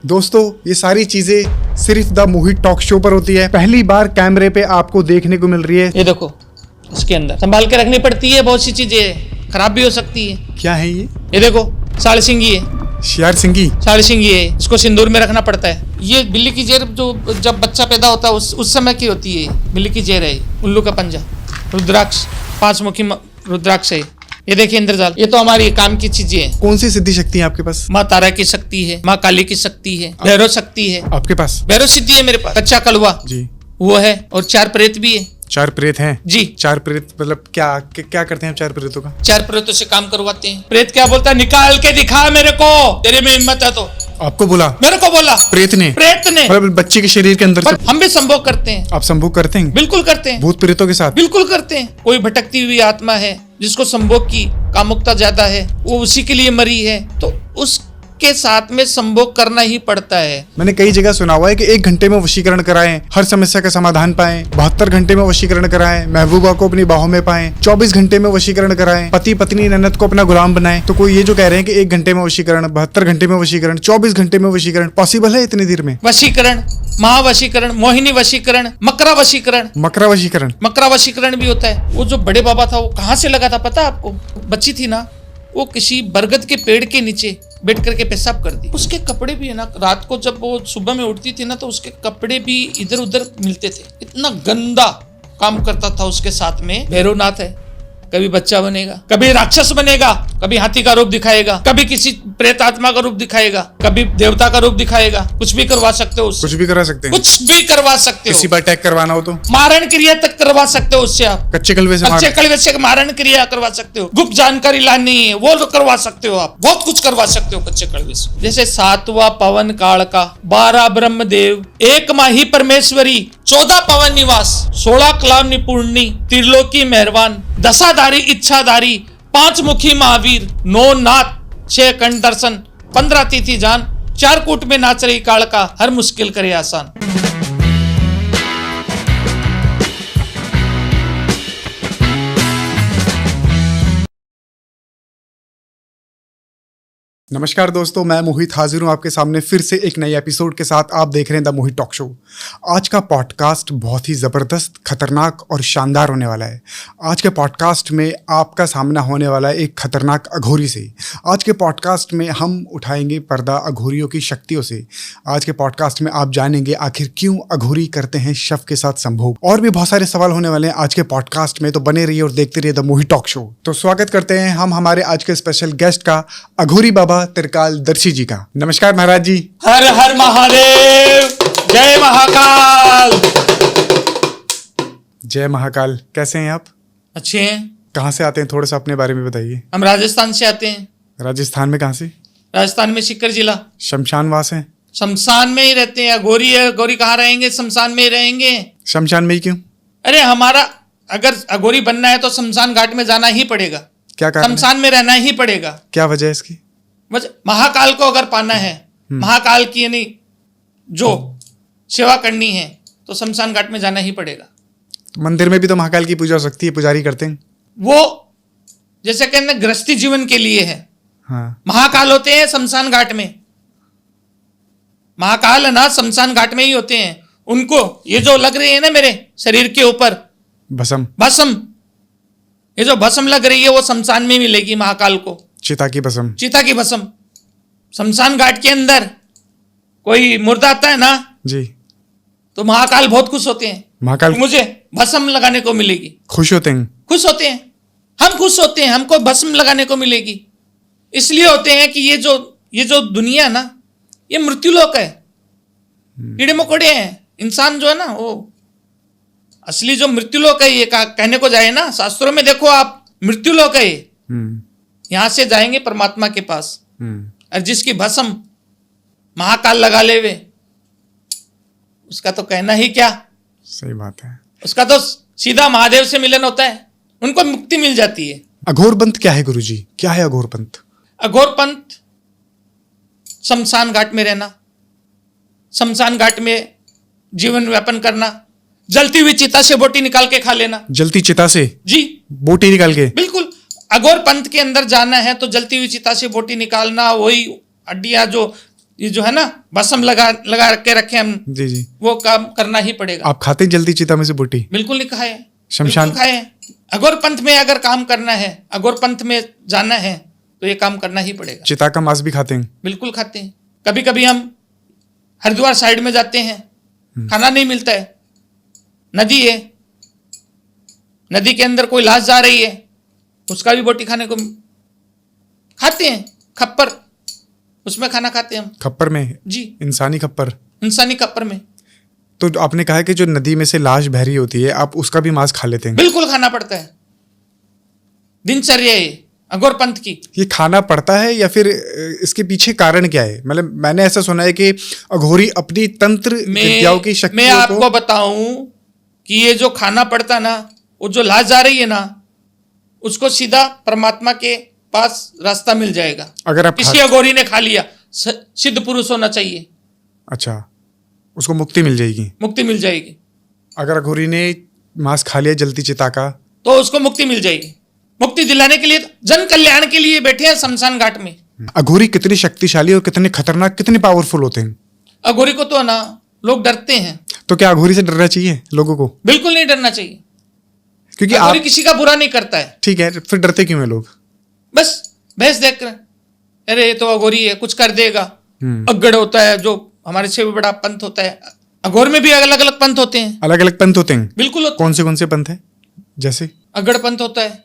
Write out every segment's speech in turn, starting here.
दोस्तों ये सारी चीजें सिर्फ द मोहित टॉक शो पर होती है। पहली बार कैमरे पे आपको देखने को मिल रही है। ये देखो, इसके अंदर संभाल के रखनी पड़ती है, बहुत सी चीजें खराब भी हो सकती है। क्या है ये? ये देखो, साड़ सिंगी है। शेर सिंगी? साड़ सिंगी है, इसको सिंदूर में रखना पड़ता है। ये बिल्ली की जेर जो जब बच्चा पैदा होता है उस समय की होती है। बिल्ली की जेर है, उल्लू का पंजा, रुद्राक्ष, 5 मुखी रुद्राक्ष है। ये देखिए इंद्रजाल, ये तो हमारी काम की चीजें हैं। कौन सी सिद्धि शक्ति है आपके पास? माँ तारा की शक्ति है, माँ काली की शक्ति है, भैरव शक्ति है। आपके पास? भैरव सिद्धि है मेरे पास, कच्चा कलवा जी वो है, और 4 प्रेत भी है। 4 प्रेत हैं जी। 4 प्रेत मतलब क्या करते हैं 4 प्रेतों का? 4 प्रेतों से काम करवाते हैं। प्रेत क्या बोलता है, निकाल के दिखा मेरे को, तेरे में हिम्मत है तो। आपको बोला? मेरे को बोला प्रेत ने? मतलब बच्चे के शरीर के अंदर से? हम भी संभोग करते हैं। आप संभोग करते हैं? बिल्कुल करते हैं। भूत प्रेतों के साथ? बिल्कुल करते हैं। कोई भटकती हुई आत्मा है जिसको संभोग की कामुकता ज्यादा है, वो उसी के लिए मरी है, तो उसके साथ में संभोग करना ही पड़ता है। मैंने कई जगह सुना हुआ है कि 1 घंटे में वशीकरण कराएं, हर समस्या का समाधान पाएं, 72 घंटे में वशीकरण कराएं, महबूबा को अपनी बाहों में पाएं, 24 घंटे में वशीकरण कराएं, पति पत्नी ननद को अपना गुलाम बनाएं। तो कोई ये जो कह रहे हैं कि 1 घंटे में वशीकरण, 72 घंटे में वशीकरण, 24 घंटे में वशीकरण पॉसिबल है इतनी देर में? वशीकरण, महावशीकरण, मोहिनी वशीकरण, मकरा वशीकरण। मकरा वशीकरण? मकरा वशीकरण भी होता है। वो जो बड़े बाबा था, वो कहाँ से लगा था पता आपको? बच्ची थी ना, वो किसी बरगद के पेड़ के नीचे बैठ करके पेशाब कर दी। उसके कपड़े भी है ना, रात को जब वो सुबह में उठती थी ना, तो उसके कपड़े भी इधर उधर मिलते थे। इतना गंदा काम करता था। उसके साथ में भैरवनाथ है, कभी बच्चा बनेगा, कभी राक्षस बनेगा, कभी हाथी का रूप दिखाएगा, कभी किसी प्रेत आत्मा का रूप दिखाएगा, कभी देवता का रूप दिखाएगा। कुछ भी करवा सकते हो उससे। कुछ भी करा सकते हैं? कुछ भी करवा सकते हो। किसी पर अटैक करवाना हो तो? मारण क्रिया तक करवा सकते हो उससे। आप कच्चे कलवे से मारण क्रिया करवा सकते हो। गुप्त जानकारी लानी है वो करवा सकते हो। आप बहुत कुछ करवा सकते हो कच्चे कलवे से। जैसे 7वां पवन काल का, 12 ब्रह्मदेव, 1 माही परमेश्वरी, 14 पवन निवास, 16 कलाम निपुणी, त्रिलोकी मेहरबान, दशाधारी इच्छाधारी, 5 मुखी महावीर, 9 नाथ, 6 कंठ दर्शन, 15 तिथि जान, 4 कूट में नाच रही काल का, हर मुश्किल करे आसान। नमस्कार दोस्तों, मैं मोहित हाजिर हूँ आपके सामने फिर से एक नए एपिसोड के साथ। आप देख रहे हैं द मोहित टॉक शो। आज का पॉडकास्ट बहुत ही ज़बरदस्त, खतरनाक और शानदार होने वाला है। आज के पॉडकास्ट में आपका सामना होने वाला है एक खतरनाक अघोरी से। आज के पॉडकास्ट में हम उठाएंगे पर्दा अघोरियों की शक्तियों से। आज के पॉडकास्ट में आप जानेंगे आखिर क्यों अघोरी करते हैं शव के साथ संभोग। और भी बहुत सारे सवाल होने वाले हैं आज के पॉडकास्ट में, तो बने रहिए और देखते रहिए द मोहित टॉक शो। तो स्वागत करते हैं हम हमारे आज के स्पेशल गेस्ट का, अघोरी बाबा त्रिकाल दर्शी जी का। नमस्कार महाराज जी। हर हर महादेव, जय महाकाल। जय महाकाल। कैसे हैं आप? अच्छे हैं। कहाँ से आते हैं, थोड़ा सा अपने बारे में बताइए। हम राजस्थान से आते हैं। राजस्थान में कहाँ से? राजस्थान में सीकर जिला। शमशान वास है? शमशान में ही रहते हैं। अघोरी है, अघोरी कहाँ रहेंगे, शमशान में ही रहेंगे। शमशान में ही क्यों? अरे हमारा अगर अघोरी बनना है तो शमशान घाट में जाना ही पड़ेगा। क्या कारण? शमशान में रहना ही पड़ेगा। क्या वजह है इसकी? महाकाल को अगर पाना है, महाकाल की यानी जो सेवा करनी है, तो शमशान घाट में जाना ही पड़ेगा। तो मंदिर में भी तो महाकाल की पूजा हो सकती है, पुजारी करते हैं। वो जैसे कहते हैं गृहस्थी जीवन के लिए है। हाँ। महाकाल होते हैं शमशान घाट में। महाकाल है ना, शमशान घाट में ही होते हैं। उनको ये जो लग रही है ना मेरे शरीर के ऊपर भस्म, ये जो भस्म लग रही है वो शमशान में मिलेगी महाकाल को। चिता की भस्म? चिता की भस्म। शमशान घाट के अंदर कोई मुर्दा आता है ना जी, तो महाकाल बहुत खुश होते हैं। महाकाल मुझे भस्म लगाने को मिलेगी। खुश होते हैं? खुश होते हैं, हम खुश होते हैं, हमको भस्म लगाने को मिलेगी। इसलिए होते हैं कि ये जो दुनिया है ना, ये मृत्युलोक है। कीड़े मकोड़े हैं। इंसान जो है ना, वो असली जो मृत्युलोक है, ये कहने को जाए ना, शास्त्रों में देखो आप, मृत्युलोक है ये। यहां से जाएंगे परमात्मा के पास। और जिसकी भस्म महाकाल लगा ले वे, उसका तो कहना ही क्या। सही बात है। उसका तो सीधा महादेव से मिलन होता है, उनको मुक्ति मिल जाती है। अघोरपंथ क्या है गुरुजी? क्या है अघोरपंथ? अघोरपंथ शमशान घाट में रहना, शमशान घाट में जीवन व्यापन करना, जलती हुई चिता से बोटी निकाल के खा लेना। जलती चिता से? जी, बोटी निकाल के? बिल्कुल। अघोर पंथ के अंदर जाना है तो जलती हुई चिता से बोटी निकालना, वही हड्डियां जो ये जो है ना भस्म लगा के रखे हम, जी जी। वो काम करना ही पड़ेगा। आप खाते हैं जलती चिता में से बोटी? बिल्कुल नहीं खाए, शमशान खाए। अघोर पंथ में अगर काम करना है, अघोर पंथ में जाना है तो ये काम करना ही पड़ेगा। चिता का मांस भी खाते हैं? बिल्कुल खाते हैं। कभी कभी हम हरिद्वार साइड में जाते हैं, खाना नहीं मिलता है, नदी है, नदी के अंदर कोई लाश जा रही है, उसका भी बोटी खाने को खाते हैं। खप्पर, उसमें खाना खाते हैं हम। खप्पर में? जी, इंसानी खप्पर? इंसानी खप्पर में। तो आपने कहा कि जो नदी में से लाश बह रही होती है, आप उसका भी मांस खा लेते हैं? बिल्कुल खाना पड़ता है, दिनचर्या है अघोर पंथ की। ये खाना पड़ता है या फिर इसके पीछे कारण क्या है? मतलब मैंने ऐसा सुना है कि अघोरी अपनी तंत्र विद्याओं की शक्तियों मैं आपको बताऊं कि ये जो खाना पड़ता ना, वो जो लाश जा रही है ना, उसको सीधा परमात्मा के पास रास्ता मिल जाएगा। अगर आप किसी अघोरी ने खा लिया, सिद्ध पुरुष होना चाहिए। अच्छा, उसको मुक्ति मिल जाएगी? मुक्ति मिल जाएगी। अगर अघोरी ने मांस खा लिया जलती चिता का, तो उसको मुक्ति मिल जाएगी। मुक्ति दिलाने के लिए, जन कल्याण के लिए बैठे हैं शमशान घाट में। अघोरी कितने शक्तिशाली और कितने खतरनाक, कितने पावरफुल होते हैं? अघोरी को तो ना लोग डरते हैं। तो क्या अघोरी से डरना चाहिए लोगों को? बिल्कुल नहीं डरना चाहिए, क्योंकि अघोरी किसी का बुरा नहीं करता है। ठीक है, फिर डरते क्यों है लोग? बस भैंस देख कर, अरे ये तो अघोरी है, कुछ कर देगा। अगड़ होता है जो हमारे से भी बड़ा पंथ होता है। अघोर में भी अलग अलग पंथ होते हैं। अलग अलग पंथ होते हैं? बिल्कुल होते कौन से पंथ है? जैसे अगड़ पंथ होता है,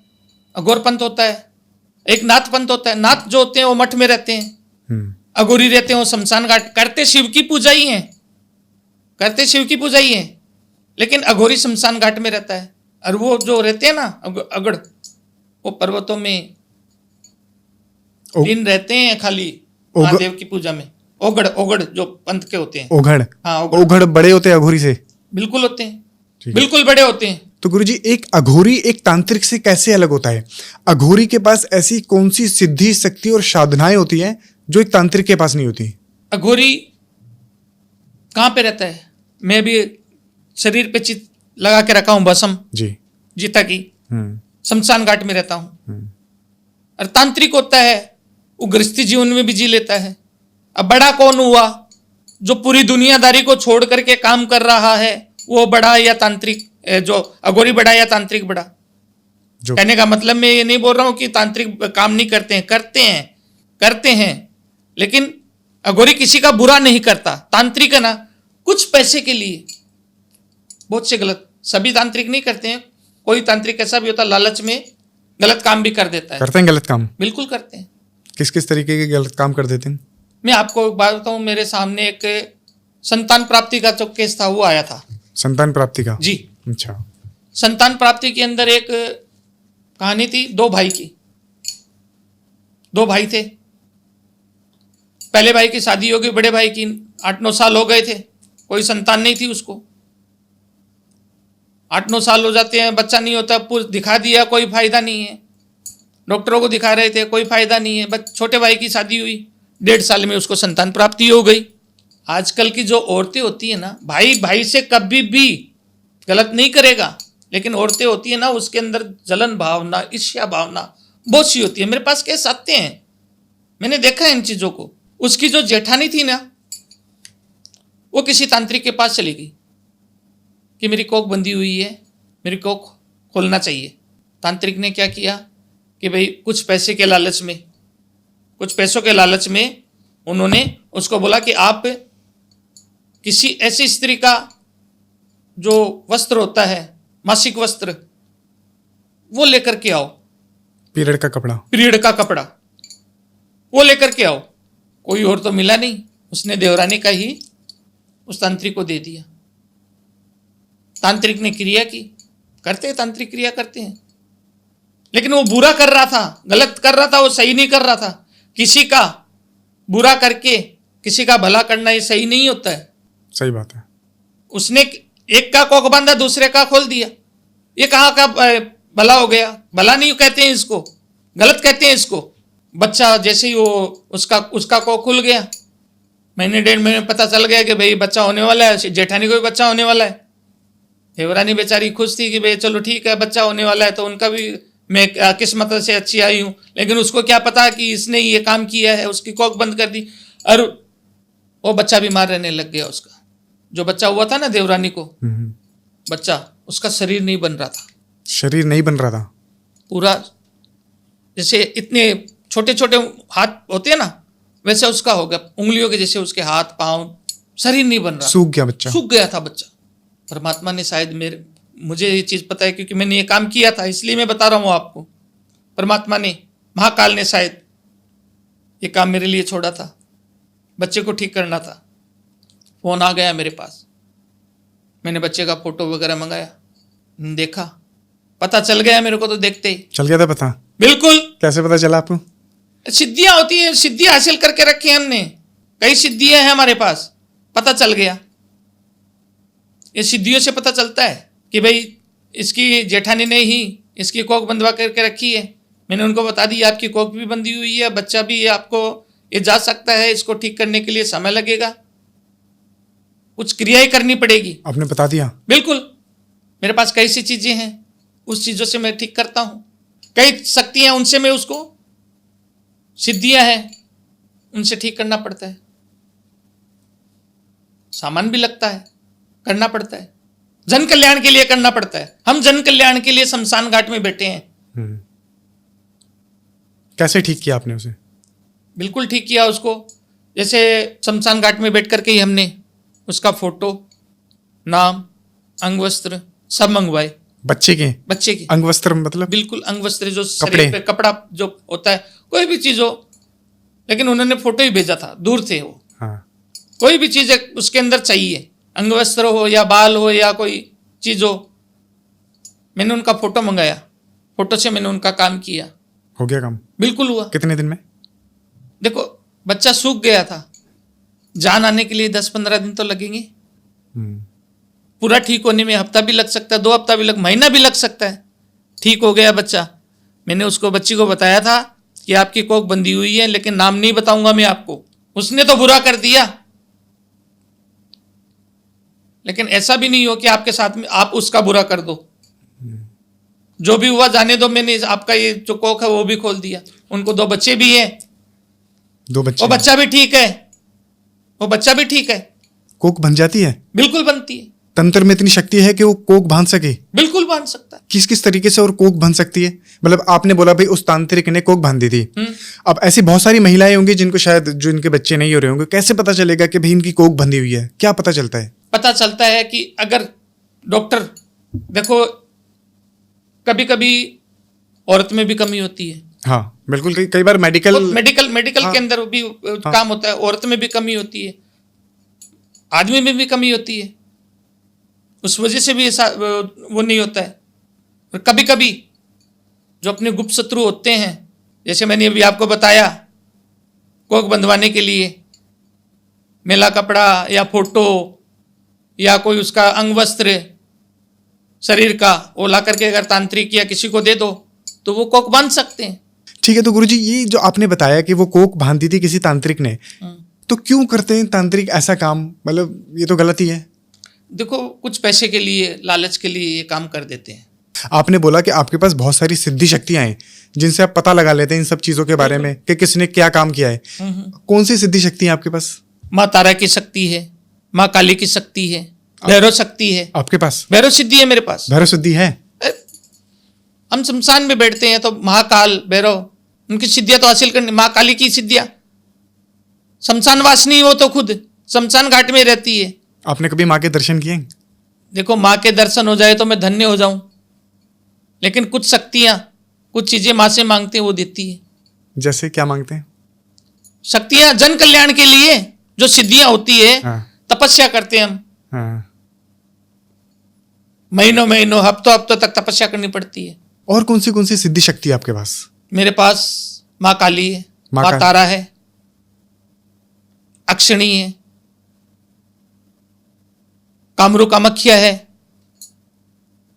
अघोर पंथ होता है, एक नाथ पंथ होता है। नाथ जो होते हैं वो मठ में रहते हैं, अघोरी रहते हैं वो शमशान घाट। करते शिव की पूजा ही है, करते शिव की पूजा ही है, लेकिन अघोरी शमशान घाट में रहता है। और वो जो रहते हैं ना अगड़, वो पर्वतों में दिन रहते हैं खाली महादेव की पूजा में। ओगड़, ओगड़ जो पंथ के होते हैं। ओघड़? हाँ, ओघड़ बड़े होते हैं अघोरी से? बिल्कुल होते हैं, बिल्कुल बड़े होते हैं। तो गुरुजी, एक अघोरी एक तांत्रिक से कैसे अलग होता है? अघोरी के पास ऐसी कौन सी सिद्धि, शक्ति और साधनाएं होती हैं जो एक तांत्रिक के पास नहीं होती? अघोरी कहाँ पे रहता है? मैं भी शरीर पे चित लगा के रखा हूं भस्म जी, जीता की, शमशान घाट में रहता हूं। और तांत्रिक होता है वो गृहस्थी जीवन में भी जी लेता है। अब बड़ा कौन हुआ? जो पूरी दुनियादारी को छोड़ करके काम कर रहा है, वो बड़ा या तांत्रिक? जो अघोरी बड़ा या तांत्रिक बड़ा? कहने का मतलब मैं ये नहीं बोल रहा हूं कि तांत्रिक काम नहीं करते हैं, करते हैं, लेकिन अघोरी किसी का बुरा नहीं करता। तांत्रिक है ना, कुछ पैसे के लिए, बहुत से गलत, सभी तांत्रिक नहीं करते हैं, कोई तांत्रिक ऐसा भी होता है लालच में गलत काम भी कर देता है। करते हैं गलत काम? बिल्कुल करते हैं। किस किस तरीके के गलत काम कर देते हैं? मैं आपको बात बताऊं, मेरे सामने एक संतान प्राप्ति का जो केस था वो आया था। संतान प्राप्ति का? जी। अच्छा। संतान प्राप्ति के अंदर एक कहानी थी, दो भाई की। दो भाई थे, पहले भाई की शादी हो गई, बड़े भाई की 8-9 साल हो गए थे, कोई संतान नहीं थी उसको। 8-9 साल हो जाते हैं, बच्चा नहीं होता, दिखा दिया, कोई फायदा नहीं है। डॉक्टरों को दिखा रहे थे, कोई फायदा नहीं है। छोटे भाई की शादी हुई, 1.5 साल में उसको संतान प्राप्ति हो गई। आजकल की जो औरतें होती है ना, भाई भाई से कभी भी गलत नहीं करेगा, लेकिन औरतें होती है ना, उसके अंदर जलन भावना, ईर्ष्या भावना बहुत सी होती है। मेरे पास केस आते हैं, मैंने देखा है इन चीजों को। उसकी जो जेठानी थी ना, वो किसी तांत्रिक के पास चली गई कि मेरी कोख बंधी हुई है, मेरी कोख खोलना चाहिए। तांत्रिक ने क्या किया कि भाई कुछ पैसे के लालच में, कुछ पैसों के लालच में उन्होंने उसको बोला कि आप किसी ऐसी स्त्री का जो वस्त्र होता है, मासिक वस्त्र, वो लेकर के आओ। पीरियड का कपड़ा? पीरियड का कपड़ा वो लेकर के आओ। कोई और तो मिला नहीं, उसने देवरानी का ही उस तांत्रिक को दे दिया। तांत्रिक ने क्रिया की, करते हैं तांत्रिक क्रिया करते हैं, लेकिन वो बुरा कर रहा था, गलत कर रहा था, वो सही नहीं कर रहा था। किसी का बुरा करके किसी का भला करना ये सही नहीं होता है। सही बात है। उसने एक का कोख बांधा, दूसरे का खोल दिया। ये कहाँ का भला हो गया? भला नहीं कहते हैं इसको, गलत कहते हैं इसको। बच्चा जैसे ही वो उसका कोख खुल गया, महीने 1.5 महीने पता चल गया कि भाई बच्चा होने वाला है, जेठानी को भी बच्चा होने वाला है। देवरानी बेचारी खुश थी कि भाई चलो ठीक है, बच्चा होने वाला है, तो उनका भी मैं किस्मत से अच्छी आई हूँ। लेकिन उसको क्या पता कि इसने ये काम किया है, उसकी कोख बंद कर दी। और वो बच्चा बीमार रहने लग गया। उसका जो बच्चा हुआ था ना देवरानी को, बच्चा, उसका शरीर नहीं बन रहा था। शरीर नहीं बन रहा था? पूरा जैसे इतने छोटे छोटे हाथ होते हैं ना, वैसे उसका हो गया, उंगलियों के जैसे उसके हाथ पांव, शरीर नहीं बन रहा, सूख गया बच्चा। सूख गया था बच्चा। परमात्मा ने शायद मुझे ये चीज पता है क्योंकि मैंने ये काम किया था, इसलिए मैं बता रहा हूँ आपको। परमात्मा ने, महाकाल ने शायद ये काम मेरे लिए छोड़ा था, बच्चे को ठीक करना था। फोन आ गया मेरे पास, मैंने बच्चे का फोटो वगैरह मंगाया, देखा, पता चल गया मेरे को तो देखते ही। चल गया था पता? बिल्कुल। कैसे पता चला आपको? सिद्धियां होती है, सिद्धि हासिल करके रखी है हमने, कई सिद्धियां हैं हमारे पास, पता चल गया। ये सिद्धियों से पता चलता है कि भाई इसकी जेठानी ने ही इसकी कोख बंधवा करके रखी है। मैंने उनको बता दी आपकी कोख भी बंधी हुई है, बच्चा भी है, आपको ये जा सकता है, इसको ठीक करने के लिए समय लगेगा, कुछ क्रियाएं करनी पड़ेगी। आपने बता दिया? बिल्कुल। मेरे पास कई सी चीजें हैं, उस चीजों से मैं ठीक करता हूं। कई शक्तियां, उनसे मैं उसको, सिद्धियां हैं, उनसे ठीक करना पड़ता है। सामान भी लगता है, करना पड़ता है, जन कल्याण के लिए करना पड़ता है। हम जन कल्याण के लिए शमशान घाट में बैठे हैं। कैसे ठीक किया आपने उसे? बिल्कुल ठीक किया उसको। जैसे शमशान घाट में बैठ करके ही हमने उसका फोटो, नाम, अंग वस्त्र सब मंगवाए। बच्चे के? बच्चे की अंग वस्त्र मतलब? बिल्कुल, अंग वस्त्र जो शरीर पे कपड़ा जो होता है, कोई भी चीज हो, लेकिन उन्होंने फोटो ही भेजा था, दूर थे वो। हाँ। कोई भी चीज उसके अंदर चाहिए, अंग वस्त्र हो या बाल हो या कोई चीज हो, मैंने उनका फोटो मंगाया, फोटो से मैंने उनका काम किया। हो गया काम? बिल्कुल हुआ। कितने दिन में? देखो बच्चा सूख गया था, जान आने के लिए 10-15 दिन तो लगेंगे। पूरा ठीक होने में हफ्ता भी लग सकता है, 2 हफ्ता भी महीना भी लग सकता है। ठीक हो गया बच्चा। मैंने उसको, बच्ची को बताया था कि आपकी कोख बंधी हुई है, लेकिन नाम नहीं बताऊंगा मैं आपको। उसने तो बुरा कर दिया, लेकिन ऐसा भी नहीं हो कि आपके साथ में आप उसका बुरा कर दो। जो भी हुआ जाने दो, मैंने आपका ये जो कोख है वो भी खोल दिया। उनको 2 बच्चे भी हैं, 2 बच्चे, वो बच्चा भी ठीक है, वो बच्चा भी ठीक है। कोख बन जाती है? बिल्कुल बनती है। तंत्र में इतनी शक्ति है कि वो कोख बांध सके? बिल्कुल बांध सकता है। किस किस तरीके से और कोख बन सकती है? मतलब आपने बोला भाई उस तांत्रिक ने कोख बांधी थी, अब ऐसी बहुत सारी महिलाएं होंगी जिनको शायद, जो इनके बच्चे नहीं हो रहे होंगे, कैसे पता चलेगा कि भाई इनकी कोख बंधी हुई है? क्या पता चलता है? पता चलता है कि अगर डॉक्टर, देखो कभी कभी औरत में भी कमी होती है। हाँ बिल्कुल, कई बार मेडिकल हाँ, के अंदर भी काम होता है, औरत में भी कमी होती है, आदमी में भी कमी होती है, उस वजह से भी ऐसा वो नहीं होता है। और कभी कभी जो अपने गुप्त शत्रु होते हैं, जैसे मैंने अभी आपको बताया, कोख बंधवाने के लिए मेला कपड़ा या फोटो या कोई उसका अंग वस्त्र शरीर का, वो ला करके अगर तांत्रिक या किसी को दे दो तो वो कोख बांध सकते हैं। ठीक है, तो गुरुजी ये जो आपने बताया कि वो कोख बांधी थी किसी तांत्रिक ने, तो क्यों करते हैं तांत्रिक ऐसा काम? मतलब ये तो गलत ही है। देखो कुछ पैसे के लिए, लालच के लिए ये काम कर देते हैं। आपने बोला कि आपके पास बहुत सारी सिद्धि शक्तियां हैं जिनसे आप पता लगा लेते हैं इन सब चीजों के बारे में कि किसने क्या काम किया है। कौन सी सिद्धि शक्ति है आपके पास? माँ तारा की शक्ति है, माँ काली की शक्ति है, भैरव शक्ति है। आपके पास भैरव सिद्धि है मेरे पास। भैरव सिद्धि है? हम शमशान में बैठते हैं तो महाकाल भैरव, उनकी सिद्धियां तो हासिल करनी। माँ काली की सिद्धियां, शमशान वासिनी हो तो खुद शमशान घाट में रहती है। आपने कभी माँ के दर्शन किए? देखो माँ के दर्शन हो जाए तो मैं धन्य हो जाऊं, लेकिन कुछ शक्तियां, कुछ चीजें माँ से मांगते हैं, वो देती है। जैसे क्या मांगते हैं? शक्तियां जन कल्याण के लिए जो सिद्धियां होती है। हाँ। तपस्या करते हैं हम। हाँ। महीनों महीनों, हफ्तों हफ्तों तक तपस्या करनी पड़ती है। और कौन सी सिद्धि शक्ति है आपके पास? मेरे पास माँ काली है, माँ तारा है, अक्षिणी है, कामरू कामख्या है,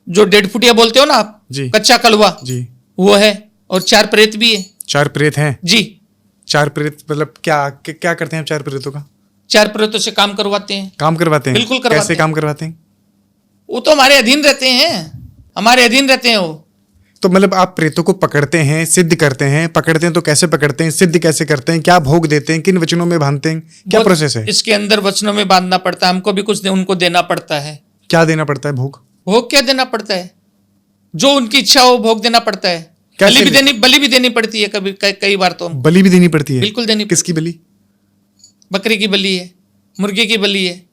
जो 1.5 फुटिया बोलते हो ना आप जी, कच्चा कलवा जी, वो है, और 4 प्रेत भी है। 4 प्रेत हैं? जी। 4 प्रेत मतलब क्या करते हैं 4 प्रेतों का? 4 प्रेतों से काम करवाते हैं। काम करवाते हैं? बिल्कुल करवाते हैं। कैसे काम करवाते हैं? वो तो हमारे अधीन रहते हैं, हमारे अधीन रहते हैं वो। तो मतलब आप प्रेतों को पकड़ते हैं, सिद्ध करते हैं, पकड़ते हैं तो कैसे पकड़ते हैं, सिद्ध कैसे करते हैं, क्या भोग देते हैं, किन वचनों में बांधते हैं, क्या प्रोसेस है? इसके अंदर वचनों में बांधना पड़ता है, हमको भी कुछ उनको देना पड़ता है। क्या देना पड़ता है भोग? भोग क्या देना पड़ता है? जो उनकी इच्छा हो भोग देना पड़ता है। कैसे बलि भी देनी पड़ती है कभी, कई बार तो हमको। बलि भी देनी पड़ती है? बिल्कुल देनी। किसकी बलि? बकरी की बलि है, मुर्गे की बलि है।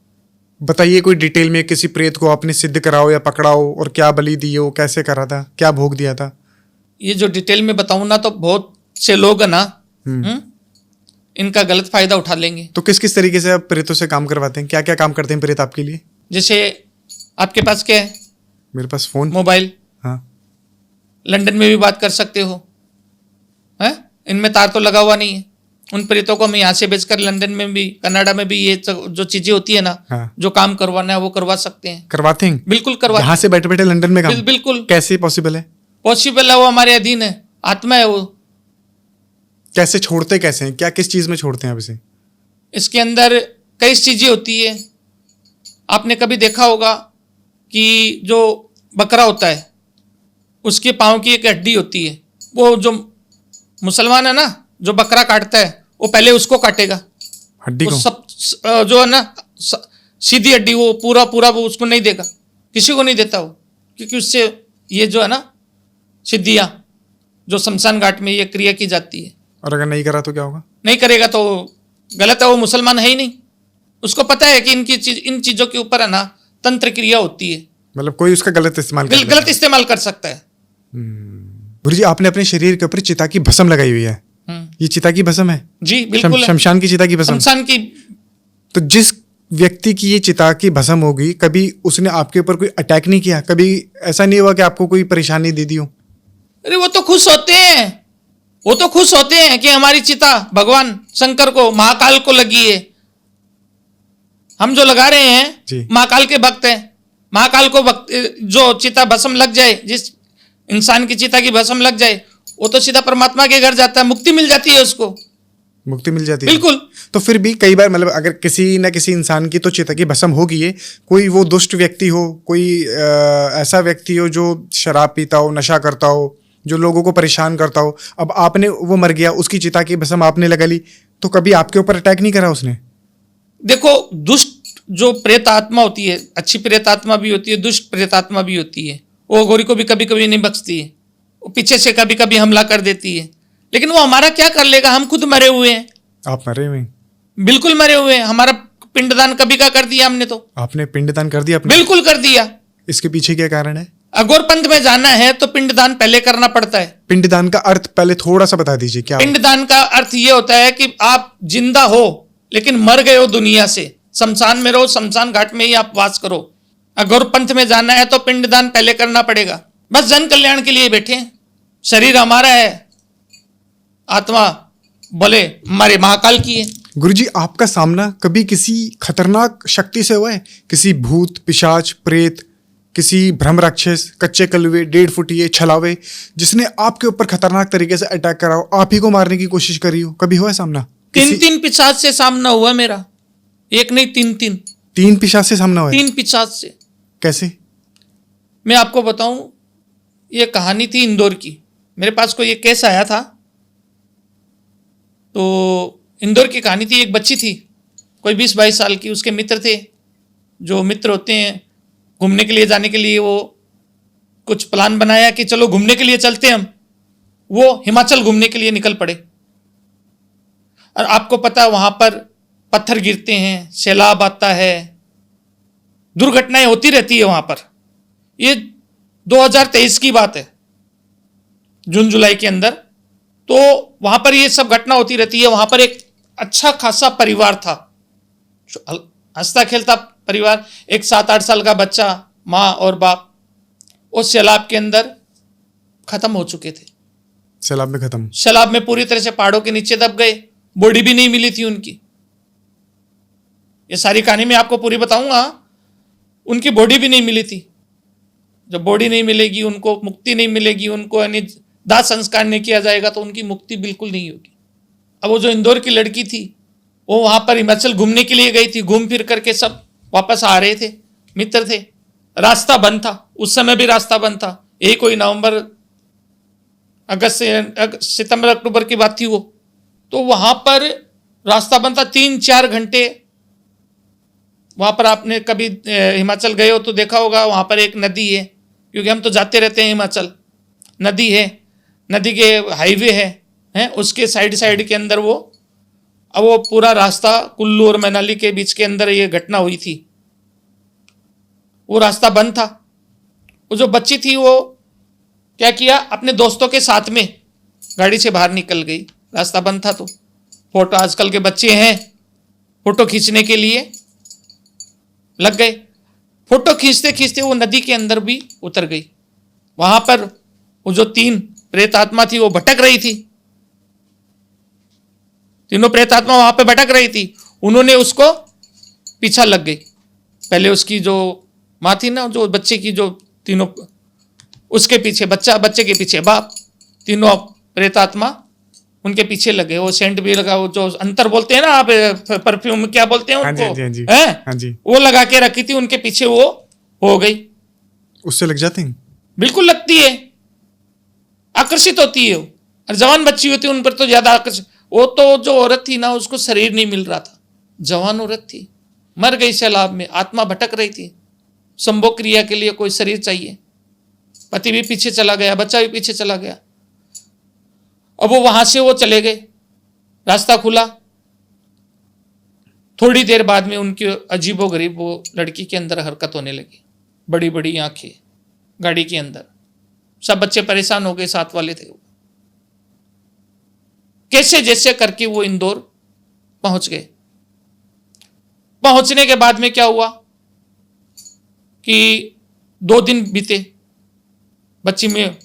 बताइए कोई डिटेल में, किसी प्रेत को आपने सिद्ध कराओ या पकड़ाओ और क्या बलि दी हो, कैसे करा था, क्या भोग दिया था? ये जो डिटेल में बताऊं ना तो बहुत से लोग है ना, इनका गलत फायदा उठा लेंगे। तो किस किस तरीके से आप प्रेतों से काम करवाते हैं, क्या क्या काम करते हैं प्रेत आपके लिए? जैसे आपके पास क्या है? मेरे पास फोन, मोबाइल। हाँ। लंदन में भी बात कर सकते हो, है? इनमें तार तो लगा हुआ नहीं है। उन प्रेतों को हम यहाँ से भेजकर लंदन में भी, कनाडा में भी ये जो चीजें होती है ना, हाँ। जो काम करवाना है वो करवा सकते हैं। करवाते हैं? बिल्कुल करवा। यहाँ से बैठे बैठे लंदन में काम? बिल्कुल। कैसे पॉसिबल है? पॉसिबल है, वो हमारे अधीन है, आत्मा है वो। कैसे छोड़ते, कैसे हैं, क्या किस चीज में छोड़ते हैं आप इसे? इसके अंदर कई चीजें होती है। आपने कभी देखा होगा कि जो बकरा होता है उसके पाँव की एक हड्डी होती है, वो जो मुसलमान है ना, जो बकरा काटता है वो पहले उसको काटेगा। हड्डी वो को? सब जो है ना सीधी हड्डी, वो पूरा वो उसको नहीं देगा, किसी को नहीं देता वो, क्योंकि उससे ये जो है ना सिद्धियाँ जो शमशान घाट में ये क्रिया की जाती है। और अगर नहीं करा तो क्या होगा? नहीं करेगा तो गलत है, वो मुसलमान है ही नहीं। उसको पता है कि इन चीजों के ऊपर है ना तंत्र क्रिया होती है। मतलब कोई उसका गलत इस्तेमाल कर सकता है। गुरु जी, आपने अपने शरीर के ऊपर चिता की भस्म लगाई हुई है, ये चिता की भस्म है? जी बिल्कुल। शमशान की चिता की भस्म? शमशान की। तो जिस व्यक्ति की ये चिता की भस्म होगी, कभी उसने आपके ऊपर कोई अटैक नहीं किया? कभी ऐसा नहीं हुआ कि आपको कोई परेशानी दे दी हो? अरे वो तो खुश होते हैं, वो तो खुश होते हैं कि हमारी चिता भगवान शंकर को, महाकाल को लगी है। हम जो लगा रहे हैं महाकाल के भक्त हैं। महाकाल को जो चिता भस्म लग जाए, जिस इंसान की चिता की भस्म लग जाए, वो तो सीधा परमात्मा के घर जाता है, मुक्ति मिल जाती है उसको। मुक्ति मिल जाती है? बिल्कुल। तो फिर भी कई बार मतलब अगर किसी न किसी इंसान की तो चिता की भस्म होगी है, कोई वो दुष्ट व्यक्ति हो, कोई ऐसा व्यक्ति हो जो शराब पीता हो, नशा करता हो, जो लोगों को परेशान करता हो, अब आपने, वो मर गया, उसकी चिता की भस्म आपने लगा ली, तो कभी आपके ऊपर अटैक नहीं करा उसने? देखो, दुष्ट जो प्रेत आत्मा होती है, अच्छी प्रेत आत्मा भी होती है, दुष्ट प्रेत आत्मा भी होती है, वो गौरी को भी कभी कभी नहीं बख्शती है, वो पीछे से कभी कभी हमला कर देती है, लेकिन वो हमारा क्या कर लेगा? हम खुद मरे हुए हैं। आप मरे हुए? बिल्कुल मरे हुए हैं। हमारा पिंडदान कभी का कर दिया हमने। तो आपने पिंडदान कर दिया अपने? बिल्कुल कर दिया। इसके पीछे क्या कारण है? अघोर पंथ में जाना है तो पिंडदान पहले करना पड़ता है। पिंडदान का अर्थ पहले थोड़ा सा बता दीजिए, क्या? पिंडदान का अर्थ ये होता है कि आप जिंदा हो लेकिन मर गए हो दुनिया से, शमशान में रहो, शमशान घाट में ही आप वास करो। अघोर पंथ में जाना है तो पिंडदान पहले करना पड़ेगा। बस जन कल्याण के लिए बैठे हैं। शरीर हमारा है, आत्मा बोले हमारे महाकाल की है। गुरुजी, आपका सामना कभी किसी खतरनाक शक्ति से हुआ है? किसी भूत, पिशाच, प्रेत, किसी भ्रम राक्षस, कच्चे कलवे, 1.5 फुटिये, छलावे, जिसने आपके ऊपर खतरनाक तरीके से अटैक करा हो, आप ही को मारने की कोशिश करी हो, कभी हुआ है सामना? 3 पिशाच से सामना हुआ मेरा, एक नहीं 3। 3 पिशाच से सामना हुआ है? 3 पिशाच से। कैसे? मैं आपको बताऊं, ये कहानी थी इंदौर की। मेरे पास कोई एक केस आया था, तो इंदौर की कहानी थी। एक बच्ची थी कोई 20-22 साल की, उसके मित्र थे, जो मित्र होते हैं घूमने के लिए जाने के लिए, वो कुछ प्लान बनाया कि चलो घूमने के लिए चलते हम। वो हिमाचल घूमने के लिए निकल पड़े। और आपको पता है वहां पर पत्थर गिरते हैं, सैलाब आता है, दुर्घटनाएं होती रहती है वहां पर। ये 2023 की बात है, जून जुलाई के अंदर। तो वहां पर ये सब घटना होती रहती है। वहां पर एक अच्छा खासा परिवार था, हंसता खेलता परिवार। एक 7-8 साल का बच्चा, माँ और बाप, उस सैलाब के अंदर खत्म हो चुके थे। सैलाब में खत्म? सैलाब में पूरी तरह से पहाड़ों के नीचे दब गए। बॉडी भी नहीं मिली थी उनकी। ये सारी कहानी मैं आपको पूरी बताऊंगा। उनकी बॉडी भी नहीं मिली थी। जब बॉडी नहीं मिलेगी, उनको मुक्ति नहीं मिलेगी, उनको यानी दाह संस्कार नहीं किया जाएगा, तो उनकी मुक्ति बिल्कुल नहीं होगी। अब वो जो इंदौर की लड़की थी, वो वहां पर हिमाचल घूमने के लिए गई थी। घूम फिर करके सब वापस आ रहे थे, मित्र थे। रास्ता बंद था, उस समय भी रास्ता बंद था। यही कोई नवंबर सितंबर अक्टूबर की बात थी वो। तो वहां पर रास्ता बंद था 3-4 घंटे। वहां पर आपने कभी हिमाचल गए हो तो देखा होगा, वहां पर एक नदी है, क्योंकि हम तो जाते रहते हैं हिमाचल। नदी है, नदी के हाईवे है उसके साइड साइड के अंदर वो पूरा रास्ता कुल्लू और मनाली के बीच के अंदर ये घटना हुई थी। वो रास्ता बंद था। वो जो बच्ची थी वो क्या किया, अपने दोस्तों के साथ में गाड़ी से बाहर निकल गई, रास्ता बंद था तो। फोटो, आजकल के बच्चे हैं फोटो खींचने के लिए लग गए। फोटो खींचते खींचते वो नदी के अंदर भी उतर गई। वहां पर वो जो 3 प्रेत आत्मा थी वो भटक रही थी। तीनों प्रेत आत्मा वहां पे भटक रही थी। उन्होंने उसको पीछा लग गई। पहले उसकी जो माँ थी ना, जो बच्चे की, जो तीनों, उसके पीछे बच्चा, बच्चे के पीछे बाप, तीनों प्रेत आत्मा उनके पीछे लगे। वो सेंट भी लगा, वो जो अंतर बोलते हैं ना आप, परफ्यूम क्या बोलते हैं उनको, हाँ जी। वो लगा के रखी थी, उनके पीछे वो हो गई। उससे लग जाते हैं? बिल्कुल लगती है, आकर्षित होती है वो। और जवान बच्ची होती है उन पर तो ज्यादा आकर्षित। वो तो जो औरत थी ना, उसको शरीर नहीं मिल रहा था, जवान औरत थी, मर गई सैलाब में, आत्मा भटक रही थी। संभोग क्रिया के लिए कोई शरीर चाहिए। पति भी पीछे चला गया, बच्चा भी पीछे चला गया। अब वो वहां से वो चले गए, रास्ता खुला। थोड़ी देर बाद में उनकी अजीबोगरीब वो लड़की के अंदर हरकत होने लगी। बड़ी बड़ी आंखें गाड़ी के अंदर। सब बच्चे परेशान हो गए, साथ वाले थे। कैसे जैसे करके वो इंदौर पहुंच गए। पहुंचने के बाद में क्या हुआ कि 2 दिन बीते, बच्ची में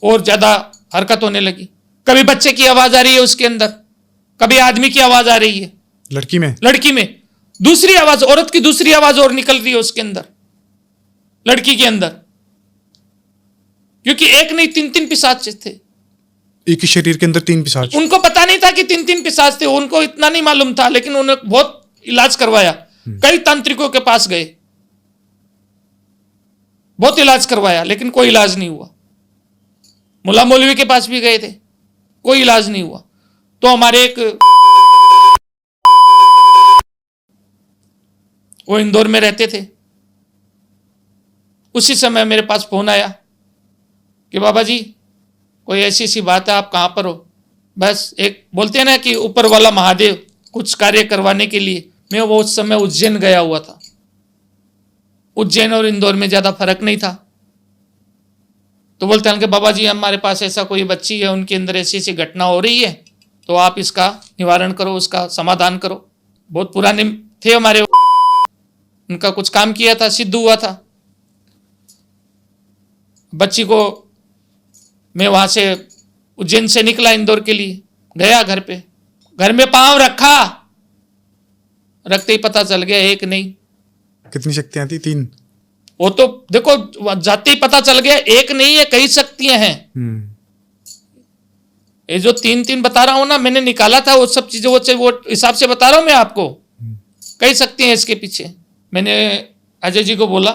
और ज्यादा हरकत होने लगी। कभी बच्चे की आवाज आ रही है उसके अंदर, कभी आदमी की आवाज आ रही है लड़की में दूसरी आवाज, औरत की दूसरी आवाज और निकल रही है उसके अंदर, लड़की के अंदर। क्योंकि एक नहीं 3 पिशाच थे, एक ही शरीर के अंदर 3 पिशाच। उनको पता नहीं था कि 3 पिशाच थे, उनको इतना नहीं मालूम था। लेकिन उन्होंने बहुत इलाज करवाया, कई तांत्रिकों के पास गए, बहुत इलाज करवाया, लेकिन कोई इलाज नहीं हुआ। मुल्ला मौलवी के पास भी गए थे, कोई इलाज नहीं हुआ। तो हमारे एक, वो इंदौर में रहते थे, उसी समय मेरे पास फोन आया कि बाबा जी कोई ऐसी सी बात है, आप कहां पर हो। बस एक बोलते हैं ना कि ऊपर वाला महादेव कुछ कार्य करवाने के लिए। मैं वो उस समय उज्जैन गया हुआ था। उज्जैन और इंदौर में ज्यादा फर्क नहीं था। तो बोलते हैं कि बाबा जी हमारे पास ऐसा कोई बच्ची है, उनके अंदर ऐसी ऐसी घटना हो रही है, तो आप इसका निवारण करो, उसका समाधान करो। बहुत पुराने थे हमारे, उनका कुछ काम किया था, सिद्ध हुआ था। बच्ची को मैं वहां से उज्जैन से निकला इंदौर के लिए, गया घर पे, घर में पांव रखा, रखते ही पता चल गया एक नहीं। कितनी शक्तियां थी? 3। वो तो देखो जाते ही पता चल गया, एक नहीं है, कई शक्तियां हैं। ये जो 3 बता रहा हूं ना, मैंने निकाला था वो सब चीजें, वो हिसाब से बता रहा हूं मैं आपको। कई शक्तियां हैं इसके पीछे। मैंने अजय जी को बोला,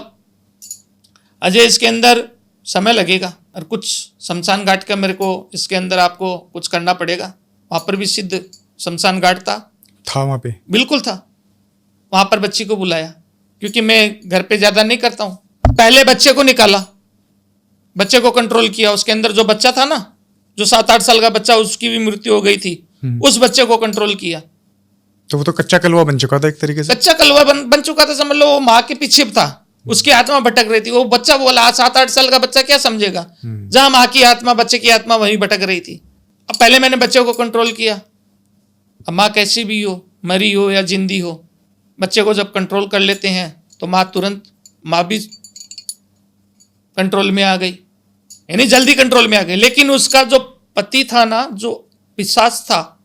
अजय इसके अंदर समय लगेगा और कुछ शमशान घाट का मेरे को इसके अंदर आपको कुछ करना पड़ेगा। वहां पर भी सिद्ध शमशान घाट था वहां पे, बिल्कुल था। वहां पर बच्ची को बुलाया, क्योंकि मैं घर पे ज्यादा नहीं करता हूं। पहले बच्चे को निकाला, बच्चे को कंट्रोल किया। उसके अंदर जो बच्चा था ना, जो 7-8 साल का बच्चा, उसकी भी मृत्यु हो गई थी, उस बच्चे को कंट्रोल किया। तो वो तो कच्चा कलवा बन चुका था एक तरीके से। कच्चा कलवा बन चुका था, समझ लो। वो माँ के पीछे था, उसकी आत्मा भटक रही थी। वो बच्चा बोला, 7-8 साल का बच्चा क्या समझेगा, जहां माँ की आत्मा, बच्चे की आत्मा वहीं भटक रही थी। अब पहले मैंने बच्चे को कंट्रोल किया। अब माँ कैसी भी हो, मरी हो या जिंदी हो, बच्चे को जब कंट्रोल कर लेते हैं तो माँ तुरंत, माँ भी कंट्रोल में आ गई, यानी जल्दी कंट्रोल में आ गई। लेकिन उसका जो पति था ना, जो पिशाच था,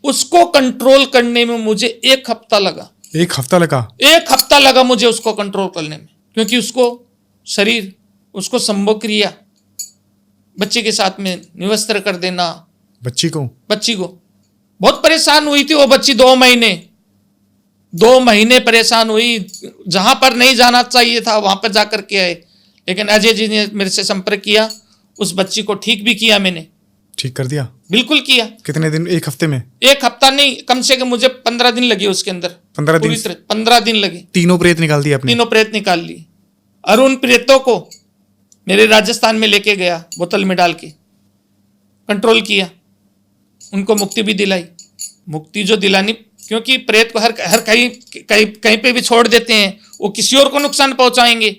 उसको कंट्रोल करने में मुझे 1 हफ्ता लगा। 1 हफ्ता लगा? 1 हफ्ता लगा मुझे उसको कंट्रोल करने में, क्योंकि उसको शरीर, उसको संभोग क्रिया बच्चे के साथ में निवस्त्र कर देना। बच्ची को बहुत परेशान हुई थी वो बच्ची। 2 महीने परेशान हुई। जहां पर नहीं जाना चाहिए था वहां पर जाकर के आए। लेकिन अजय जी ने मेरे से संपर्क किया, उस बच्ची को ठीक भी किया मैंने, ठीक कर दिया? बिल्कुल किया। कितने दिन? एक हफ्ते में? एक हफ्ता नहीं, कम से कम मुझे 15 दिन लगे उसके अंदर। 15 दिन? 15 दिन लगे। तीनों प्रेत निकाल दिए आपने? तीनों प्रेत निकाल लिए। और उन प्रेतों को मेरे राजस्थान में लेके गया, बोतल में डाल के कंट्रोल किया, उनको मुक्ति भी दिलाई। मुक्ति जो दिलानी, क्योंकि प्रेत को हर कहीं पे भी छोड़ देते हैं, वो किसी और को नुकसान पहुंचाएंगे।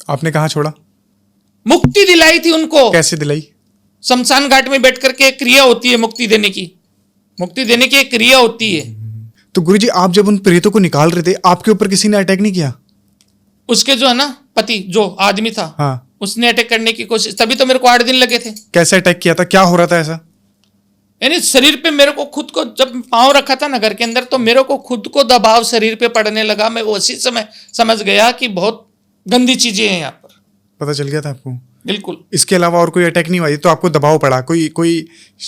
आपने कहाँ छोड़ा? मुक्ति दिलाई थी उनको। कैसे दिलाई? शमशान घाट में बैठ करके एक क्रिया होती है मुक्ति देने की। मुक्ति देने की एक क्रिया होती है। तो गुरुजी, आप जब उन प्रेतों को निकाल रहे थे, आपके ऊपर किसी ने अटैक नहीं किया? उसके जो है ना पति, जो आदमी था, हाँ, उसने अटैक करने की कोशिश, तभी तो मेरे को 8 दिन लगे थे। कैसे अटैक किया था? क्या हो रहा था ऐसा? यानी शरीर पे मेरे को खुद को, जब पांव रखा था ना घर के अंदर, तो मेरे को खुद को दबाव शरीर पे पड़ने लगा। मैं उसी समय समझ गया कि बहुत गंदी चीजें हैं यहाँ पर। पता चल गया था आपको? बिल्कुल। इसके अलावा और कोई अटैक नहीं हुआ? ये तो आपको दबाव पड़ा, कोई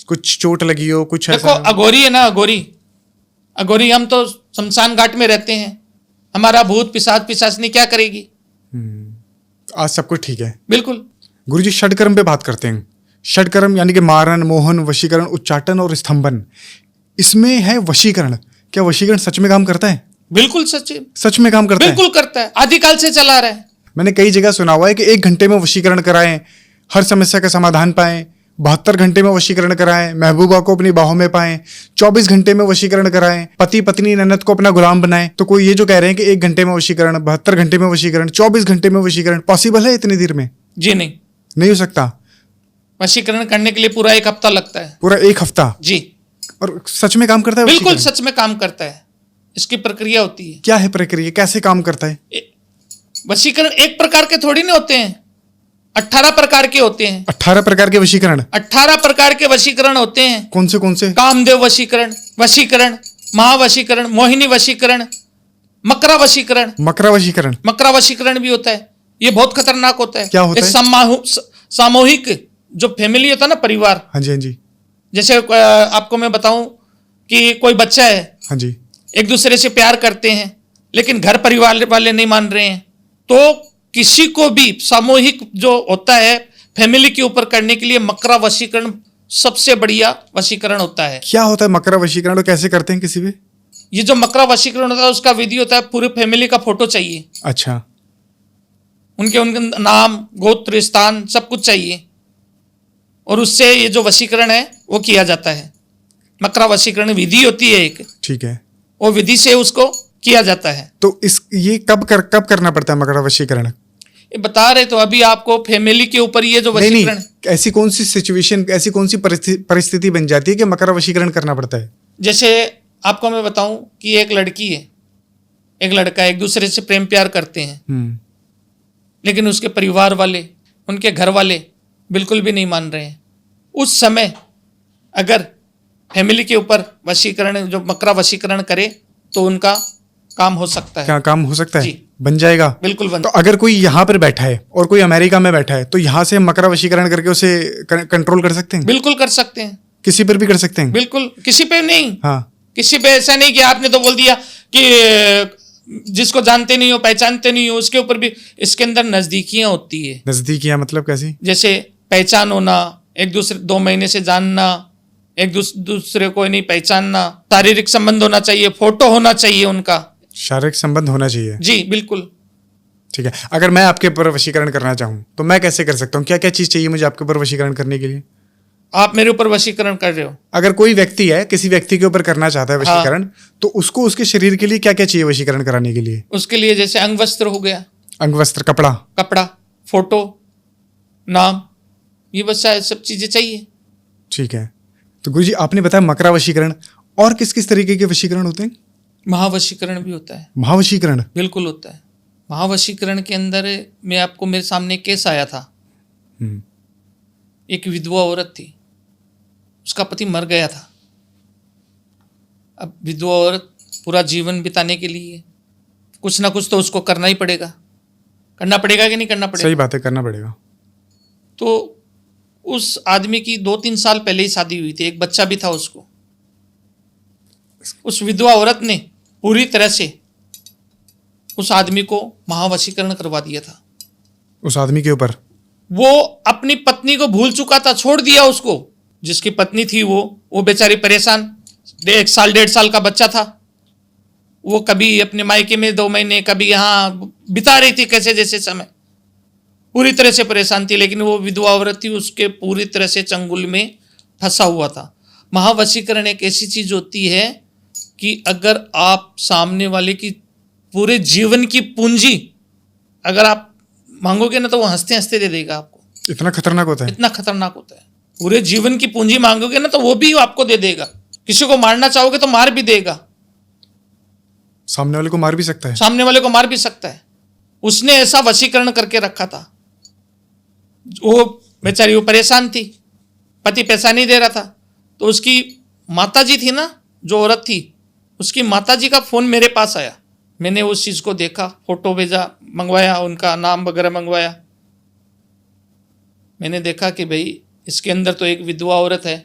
कुछ चोट लगी हो, कुछ देखो, ऐसा? अघोरी है ना, अघोरी हम तो शमशान घाट में रहते हैं, हमारा भूत पिशाचनी क्या करेगी? आज सब कुछ ठीक है? बिल्कुल। गुरुजी, षडकर्म पे बात करते हैं। षडकर्म यानी कि मारन, मोहन, वशीकरण, उच्चाटन और स्तंभन, इसमें है वशीकरण। क्या वशीकरण सच में काम करता है? बिल्कुल सच में काम करता है? बिल्कुल करता है, आदिकाल से चला रहा है। मैंने कई जगह सुना हुआ है कि 1 घंटे में वशीकरण कराएं, हर समस्या का समाधान पाएं, 72 घंटे में वशीकरण कराएं, महबूबा को अपनी बाहों में पाएं, 24 घंटे में वशीकरण कराएं, पति पत्नी ननद को अपना गुलाम बनाएं। तो कोई ये जो कह रहे हैं कि 1 घंटे में वशीकरण, 72 घंटे में वशीकरण, 24 घंटे में वशीकरण, पॉसिबल है इतनी देर में? जी नहीं हो सकता। वशीकरण करने के लिए पूरा 1 हफ्ता लगता है। पूरा 1 हफ्ता? जी। और सच में काम करता है? बिल्कुल सच में काम करता है। इसकी प्रक्रिया होती है। क्या है प्रक्रिया? कैसे काम करता है? वशीकरण एक प्रकार के थोड़ी ना होते हैं, 18 प्रकार के होते हैं। 18 प्रकार के वशीकरण? 18 प्रकार के वशीकरण होते हैं। कौन से? कामदेव वशीकरण, महावशीकरण, मोहिनी वशीकरण, मकरा वशीकरण भी होता है। ये बहुत खतरनाक होता है। क्या होता है? सामूहिक जो फैमिली होता है ना, परिवार। हाँ जी, हाँ जी। जैसे आपको मैं बताऊं कि कोई बच्चा है, हाँ जी, एक दूसरे से प्यार करते हैं, लेकिन घर परिवार वाले नहीं मान रहे हैं, तो किसी को भी सामूहिक जो होता है फैमिली के ऊपर करने के लिए मकरा वशीकरण सबसे बढ़िया वशीकरण होता है। क्या होता है मकरा वशीकरण? तो कैसे करते हैं किसी भी? ये जो मकरा वशीकरण होता है उसका विधि होता है, पूरी फैमिली का फोटो चाहिए। अच्छा। उनके नाम, गोत्र, स्थान सब कुछ चाहिए, और उससे ये जो वशीकरण है वो किया जाता है। मकरा वशीकरण विधि होती है एक, ठीक है, वो विधि से उसको किया जाता है। तो ये कब करना पड़ता है मकरा वशीकरण? ये बता रहे तो अभी आपको, फैमिली के ऊपर ये जो वशीकरण। नहीं, ऐसी कौन सी सिचुएशन, ऐसी कौन सी परिस्थिति बन जाती है कि मकरा वशीकरण करना पड़ता है? जैसे आपको मैं बताऊं कि एक लड़की है, एक लड़का है, एक दूसरे से प्रेम प्यार करते हैं, लेकिन उसके परिवार वाले, उनके घर वाले बिल्कुल भी नहीं मान रहे हैं। उस समय अगर फैमिली के ऊपर वशीकरण, जो मकरा वशीकरण करे, तो उनका काम हो सकता है। क्या काम हो सकता है? जी। बन जाएगा? बिल्कुल बन। तो अगर कोई यहाँ पर बैठा है और कोई अमेरिका में बैठा है, तो यहाँ से मकरा वशीकरण करके उसे कंट्रोल कर सकते हैं? बिल्कुल कर सकते हैं। किसी पर भी कर सकते हैं? बिल्कुल, किसी पे नहीं। हाँ, किसी पे ऐसा नहीं कि आपने तो बोल दिया कि जिसको जानते नहीं हो, पहचानते नहीं हो, उसके ऊपर भी। इसके अंदर नजदीकियां होती है। नजदीकियां मतलब कैसी? जैसे पहचान होना, एक दूसरे 2 महीने से जानना, एक दूसरे को नहीं पहचानना, शारीरिक संबंध होना चाहिए, फोटो होना चाहिए उनका। शारीरिक संबंध होना चाहिए? जी बिल्कुल। ठीक है। अगर मैं आपके ऊपर वशीकरण करना चाहूँ तो मैं कैसे कर सकता हूँ? क्या क्या चीज चाहिए मुझे आपके ऊपर वशीकरण करने के लिए? आप मेरे ऊपर वशीकरण कर रहे हो। अगर कोई व्यक्ति है, किसी व्यक्ति के ऊपर करना चाहता है वशीकरण, तो उसको उसके शरीर के लिए क्या क्या चाहिए वशीकरण कराने के लिए? उसके लिए जैसे अंग वस्त्र हो गया, अंग वस्त्र, कपड़ा, फोटो, नाम, ये बस सब चीजें चाहिए। ठीक है। तो गुरुजी, आपने बताया मकरा वशीकरण, और किस किस तरीके के वशीकरण होते हैं? महावशीकरण भी होता है। महावशीकरण? बिल्कुल होता है। महावशीकरण के अंदर मैं आपको, मेरे सामने केस आया था। एक विधवा औरत थी, उसका पति मर गया था। अब विधवा औरत पूरा जीवन बिताने के लिए कुछ ना कुछ तो उसको करना ही पड़ेगा। करना पड़ेगा कि नहीं करना पड़ेगा? सही बात है, करना पड़ेगा। तो उस आदमी की 2-3 साल पहले ही शादी हुई थी, एक बच्चा भी था उसको। उस विधवा औरत ने पूरी तरह से उस आदमी को महावशीकरण करवा दिया था। उस आदमी के ऊपर? वो अपनी पत्नी को भूल चुका था, छोड़ दिया उसको। जिसकी पत्नी थी वो बेचारी परेशान, 1 साल 1.5 साल का बच्चा था। वो कभी अपने मायके में 2 महीने, कभी यहाँ बिता रही थी कैसे जैसे समय, पूरी तरह से परेशान थी। लेकिन वो विधवा औरत थी, उसके पूरी तरह से चंगुल में फंसा हुआ था। महावशीकरण एक ऐसी चीज होती है कि अगर आप सामने वाले की पूरे जीवन की पूंजी अगर आप मांगोगे ना, तो वो हंसते हंसते दे देगा आपको। इतना खतरनाक होता है? इतना खतरनाक होता है। पूरे जीवन की पूंजी मांगोगे ना, तो वो भी आपको दे देगा। किसी को मारना चाहोगे तो मार भी देगा, सामने वाले को मार भी सकता है। सामने वाले को मार भी सकता है। उसने ऐसा वशीकरण करके रखा था। वो बेचारी वो परेशान थी, पति पैसा नहीं दे रहा था, तो उसकी माताजी थी ना, जो औरत थी, उसकी माताजी का फोन मेरे पास आया। मैंने उस चीज को देखा, फोटो भेजा, मंगवाया, उनका नाम वगैरह मंगवाया। मैंने देखा कि भाई इसके अंदर तो एक विधवा औरत है।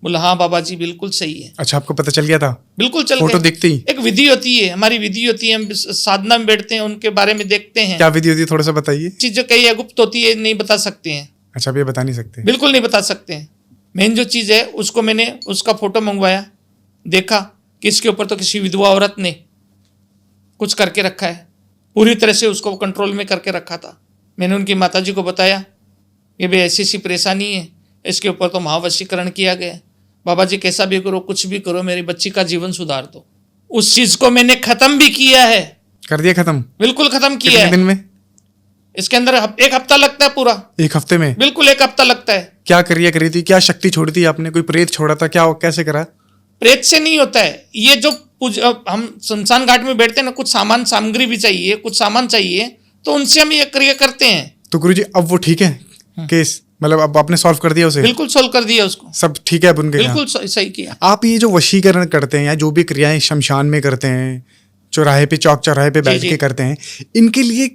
बोला हाँ बाबा जी बिल्कुल सही है। अच्छा, आपको पता चल गया था? बिल्कुल चल फोटो गया। देखते ही? एक विधि होती है, हमारी विधि होती है, हम साधना में बैठते हैं, उनके बारे में देखते हैं। क्या विधि होती है, थोड़ा सा बताइए। चीजें कई है, गुप्त होती है, नहीं बता सकते हैं। अच्छा, आप ये बता नहीं सकते? बिल्कुल नहीं बता सकते हैं। मेन जो चीज है उसको मैंने उसका फोटो मंगवाया, देखा कि इसके ऊपर तो किसी विधवा औरत ने कुछ करके रखा है, पूरी तरह से उसको कंट्रोल में करके रखा था। मैंने उनकी माताजी को बताया कि भाई ऐसी ऐसी परेशानी है, इसके ऊपर तो महावशीकरण किया गया है। बाबा जी कैसा भी करो, कुछ भी करो, मेरी बच्ची का जीवन सुधार दो। उस चीज को मैंने खत्म भी किया है। कर दिया खत्म? बिल्कुल खत्म किया कितने है। दिन में? इसके अंदर 1 हफ्ता लगता है पूरा। 1 हफ्ते में? बिल्कुल 1 हफ्ता लगता है। क्या क्रिया करी थी? क्या शक्ति छोड़ी थी आपने? कोई प्रेत छोड़ा था क्या? कैसे करा? प्रेत से नहीं होता है ये। जो हम शमशान घाट में बैठते हैं ना, कुछ सामान सामग्री भी चाहिए, कुछ सामान चाहिए, तो उनसे हम ये क्रिया करते हैं। तो गुरुजी अब वो ठीक है केस? मतलब अब आपने सॉल्व कर दिया उसे? बिल्कुल सॉल्व कर दिया उसको, सब ठीक है अब उनके यहाँ? बिल्कुल सही किया। आप ये जो वशीकरण करते हैं या जो भी क्रियाएं शमशान में करते हैं, चौराहे पे, चौक चौराहे पे बैठ के करते हैं, इनके लिए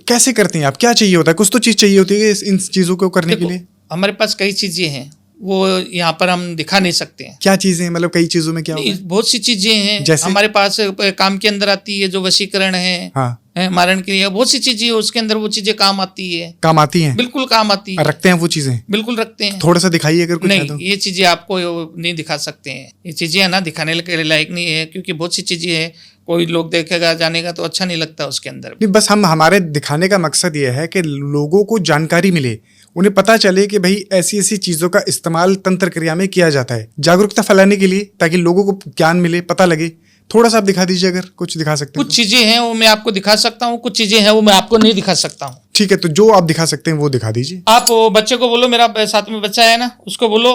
कैसे करते हैं आप? क्या चाहिए होता है? कुछ तो चीज चाहिए होती है इन चीजों को करने के लिए? हमारे पास कई चीजें हैं, वो यहाँ पर हम दिखा नहीं सकते हैं। क्या चीजें? मतलब कई चीजों में क्या होता है? बहुत सी चीजें हैं जैसे? हमारे पास काम के अंदर आती है, जो वशीकरण है, हाँ, मारण क्रिया, बहुत सी चीजें उसके अंदर, वो चीजें काम आती है। काम आती हैं? बिल्कुल काम आती है। रखते हैं वो चीजें? बिल्कुल रखते हैं। थोड़ा सा दिखाइए अगर कुछ है नहीं, तो। ये चीजें आपको नहीं दिखा सकते हैं। ये चीजें है ना, दिखाने के लायक नहीं है, क्योंकि बहुत सी चीजें हैं, कोई लोग देखेगा जानेगा तो अच्छा नहीं लगता उसके अंदर। नहीं, बस हमारे दिखाने का मकसद ये है कि लोगों को जानकारी मिले, उन्हें पता चले कि भाई ऐसी ऐसी चीजों का इस्तेमाल तंत्र क्रिया में किया जाता है, जागरूकता फैलाने के लिए, ताकि लोगों को ज्ञान मिले, पता लगे। थोड़ा सा आप दिखा दीजिए अगर कुछ दिखा सकते हैं। कुछ चीजें हैं वो मैं आपको दिखा सकता हूँ, कुछ चीजें हैं वो मैं आपको नहीं दिखा सकता हूँ। ठीक है, तो जो आप दिखा सकते हैं वो दिखा दीजिए। आप वो बच्चे को बोलो, मेरा साथ में बच्चा है ना, उसको बोलो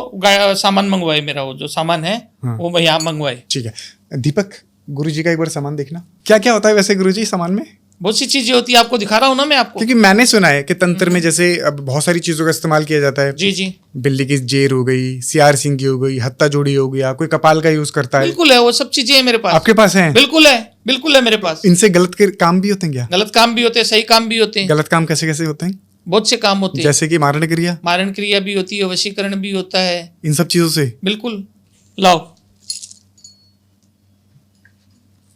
सामान मंगवाए, मेरा वो जो सामान है वो मैं यहाँ मंगवाए। ठीक है, दीपक गुरुजी का एक बार सामान देखना। क्या क्या होता है वैसे गुरुजी सामान में? बहुत सी चीजें होती है, आपको दिखा रहा हूँ ना मैं आपको। क्योंकि मैंने सुना है कि तंत्र में जैसे अब बहुत सारी चीजों का इस्तेमाल किया जाता है। जी जी, बिल्ली की जेर हो गई, सियार सिंह की हो गई, हत्ता जोड़ी हो गया, कोई कपाल का यूज करता है। बिल्कुल है, वो सब चीजें है मेरे पास। आपके पास है? बिल्कुल है, बिल्कुल है मेरे पास। इनसे गलत के काम भी होते हैं क्या? गलत काम भी होते हैं, सही काम भी होते हैं। गलत काम कैसे कैसे होते हैं? बहुत से काम होते हैं, जैसे कि मारण क्रिया? मारण क्रिया भी होती है, वशीकरण भी होता है, इन सब चीजों से? बिल्कुल। लाओ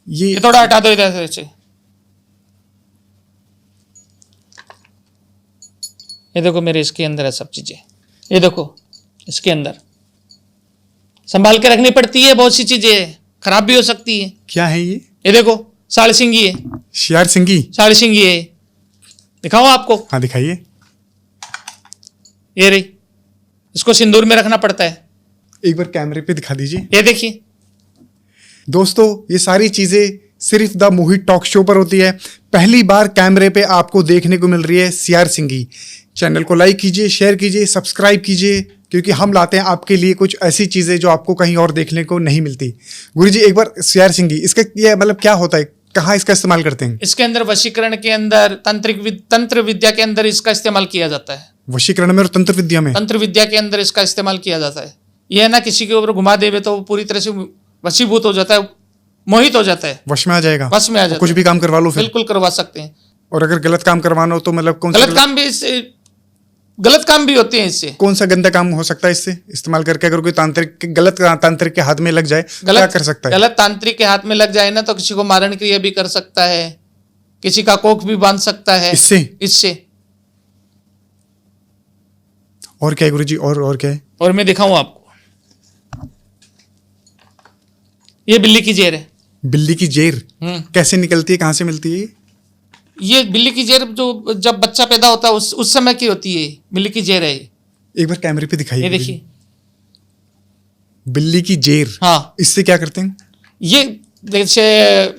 ये ये थोड़ा हटा दो इधर से। ये देखो मेरे इसके अंदर है सब चीजें, ये देखो इसके अंदर संभाल के रखनी पड़ती है। बहुत सी चीजें खराब भी हो सकती है। क्या है ये? ये देखो साड़ सिंगी है, सियार सिंगी? साड़ सिंगी है, दिखाओ आपको। हाँ दिखाइए। ये रही, इसको सिंदूर में रखना पड़ता है। एक बार कैमरे पे दिखा दीजिए। ये देखिए दोस्तों, ये सारी चीजें सिर्फ द मोहित टॉक शो पर होती है। पहली बार कैमरे पे आपको देखने को मिल रही है सियार सिंगी। चैनल को लाइक कीजिए, शेयर कीजिए, सब्सक्राइब कीजिए, क्योंकि हम लाते हैं आपके लिए कुछ ऐसी चीजें जो आपको कहीं और देखने को नहीं मिलती। गुरुजी एक बार सियार सिंगी, इसका ये मतलब क्या होता है, कहाँ इसका इस्तेमाल करते हैं? इसके अंदर वशीकरण के अंदर, तंत्र विद्या के अंदर इसका इस्तेमाल किया जाता है। वशीकरण में और तंत्र विद्या में? तंत्र विद्या के अंदर इसका इस्तेमाल किया जाता है। ये है ना, किसी के ऊपर घुमा देवे तो वो पूरी तरह से वशीभूत हो जाता है, मोहित हो जाता है, वश में आ जाएगा। वश में आ जाता कुछ है। भी काम करवा लो फिर? बिल्कुल करवा सकते हैं। और अगर गलत काम करवाना हो तो मतलब कौन सा गलत काम भी होते हैं इससे। कौन सा गंदा काम हो सकता है इससे इस्तेमाल करके? अगर कोई गलत तांत्रिक के हाथ में लग जाए क्या कर सकता है? गलत तांत्रिक के हाथ में लग जाए ना, तो किसी को मारण क्रिया भी कर सकता है, किसी का कोख भी बांध सकता है इससे। और क्या है गुरुजी, और क्या है? और मैं दिखाऊं आपको, ये बिल्ली की जेर है। बिल्ली की जेर कैसे निकलती है, कहाँ से मिलती है? ये बिल्ली की जेर जो जब बच्चा पैदा होता है उस समय की होती है, बिल्ली की जेर है ये। एक बार कैमरे पे दिखाइए ये गुरुजी। देखिए, बिल्ली की जेर, हाँ, इससे क्या करते हैं? ये जैसे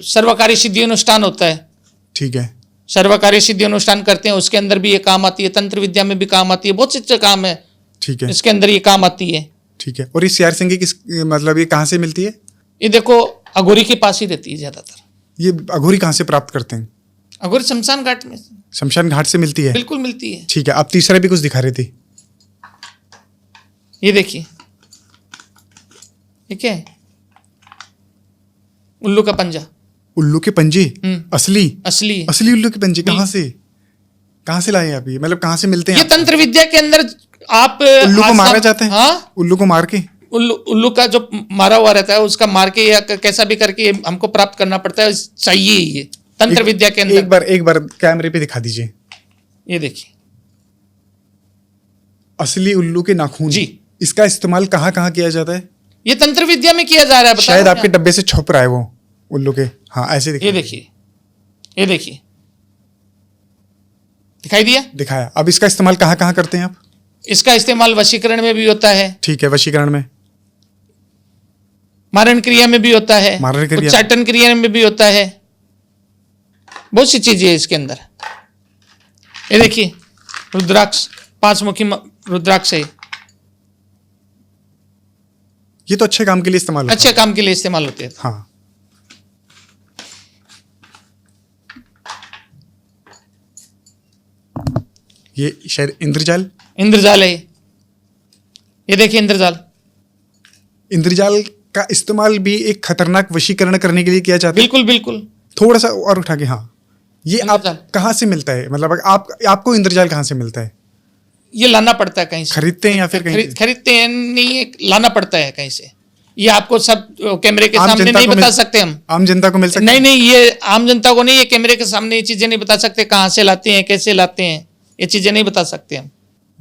सर्वकारी सिद्धि अनुष्ठान होता है, ठीक है, सर्वकारी सिद्धि अनुष्ठान करते हैं, उसके अंदर भी ये काम आती है, तंत्र विद्या में भी काम आती है, बहुत से काम है ठीक है, इसके अंदर ये काम आती है। ठीक है। और ये सियार सिंह की किस, मतलब ये कहाँ से मिलती है? ये देखो अघोरी के पास ही रहती है ज्यादातर। ये अघोरी कहाँ से प्राप्त करते हैं? अघोरी शमशान घाट में शमशान घाट से मिलती है। बिल्कुल मिलती है। ठीक है, आप तीसरा भी कुछ दिखा रहे थे। ये देखिए, ठीक है, उल्लू का पंजा, उल्लू के पंजे, असली असली है। असली उल्लू के पंजे कहाँ से लाए आप? ये मतलब कहाँ से मिलते हैं? ये तंत्र विद्या के अंदर आप उल्लू को मारा जाता है? हाँ, उल्लू को मार के, उल्लू का जो मारा हुआ रहता है उसका मार के या कैसा भी करके हमको प्राप्त करना पड़ता है, चाहिए ये तंत्र विद्या के अंदर। एक बार कैमरे पे दिखा दीजिए। ये देखिए, असली उल्लू के नाखून जी। इसका इस्तेमाल कहाँ कहाँ किया जाता है? ये तंत्र विद्या में किया जा रहा है, शायद आपके डब्बे से छुप रहा है वो उल्लू के। हाँ, ऐसे ये देखिए, ये देखिए, दिखाई दिया? दिखाया। अब इसका इस्तेमाल कहाँ कहाँ करते हैं आप? इसका इस्तेमाल वशीकरण में भी होता है, ठीक है, वशीकरण में, मारण क्रिया में भी होता है, मारण क्रिया, उच्चाटन क्रिया में भी होता है, बहुत सी चीजें है इसके अंदर। ये देखिए, रुद्राक्ष, 5 मुखी रुद्राक्ष है। ये तो अच्छे काम के लिए इस्तेमाल होता है। अच्छे काम के लिए इस्तेमाल होते हैं। हाँ, ये शायद इंद्रजाल, इंद्रजाल है ये देखिए, इंद्रजाल। इंद्रजाल का इस्तेमाल भी एक खतरनाक वशीकरण करने के लिए किया जाता है। बिल्कुल बिल्कुल। थोड़ा सा और उठा के। हाँ, ये आप इंद्रजाल कहाँ से मिलता है? मतलब आपको इंद्रजाल कहाँ से मिलता है? ये लाना पड़ता है कहीं से, खरीदते हैं या फिर कहीं से? खरीदते हैं नहीं, लाना पड़ता है कहीं से। ये आपको सब कैमरे के आम सामने जनता नहीं को बता मिल- सकते हम। आम जनता को मिल सकता नहीं नहीं, ये आम जनता को नहीं, ये कैमरे के सामने ये चीजें नहीं बता सकते, कहाँ से लाते हैं, कैसे लाते हैं, ये चीजें नहीं बता सकते हम।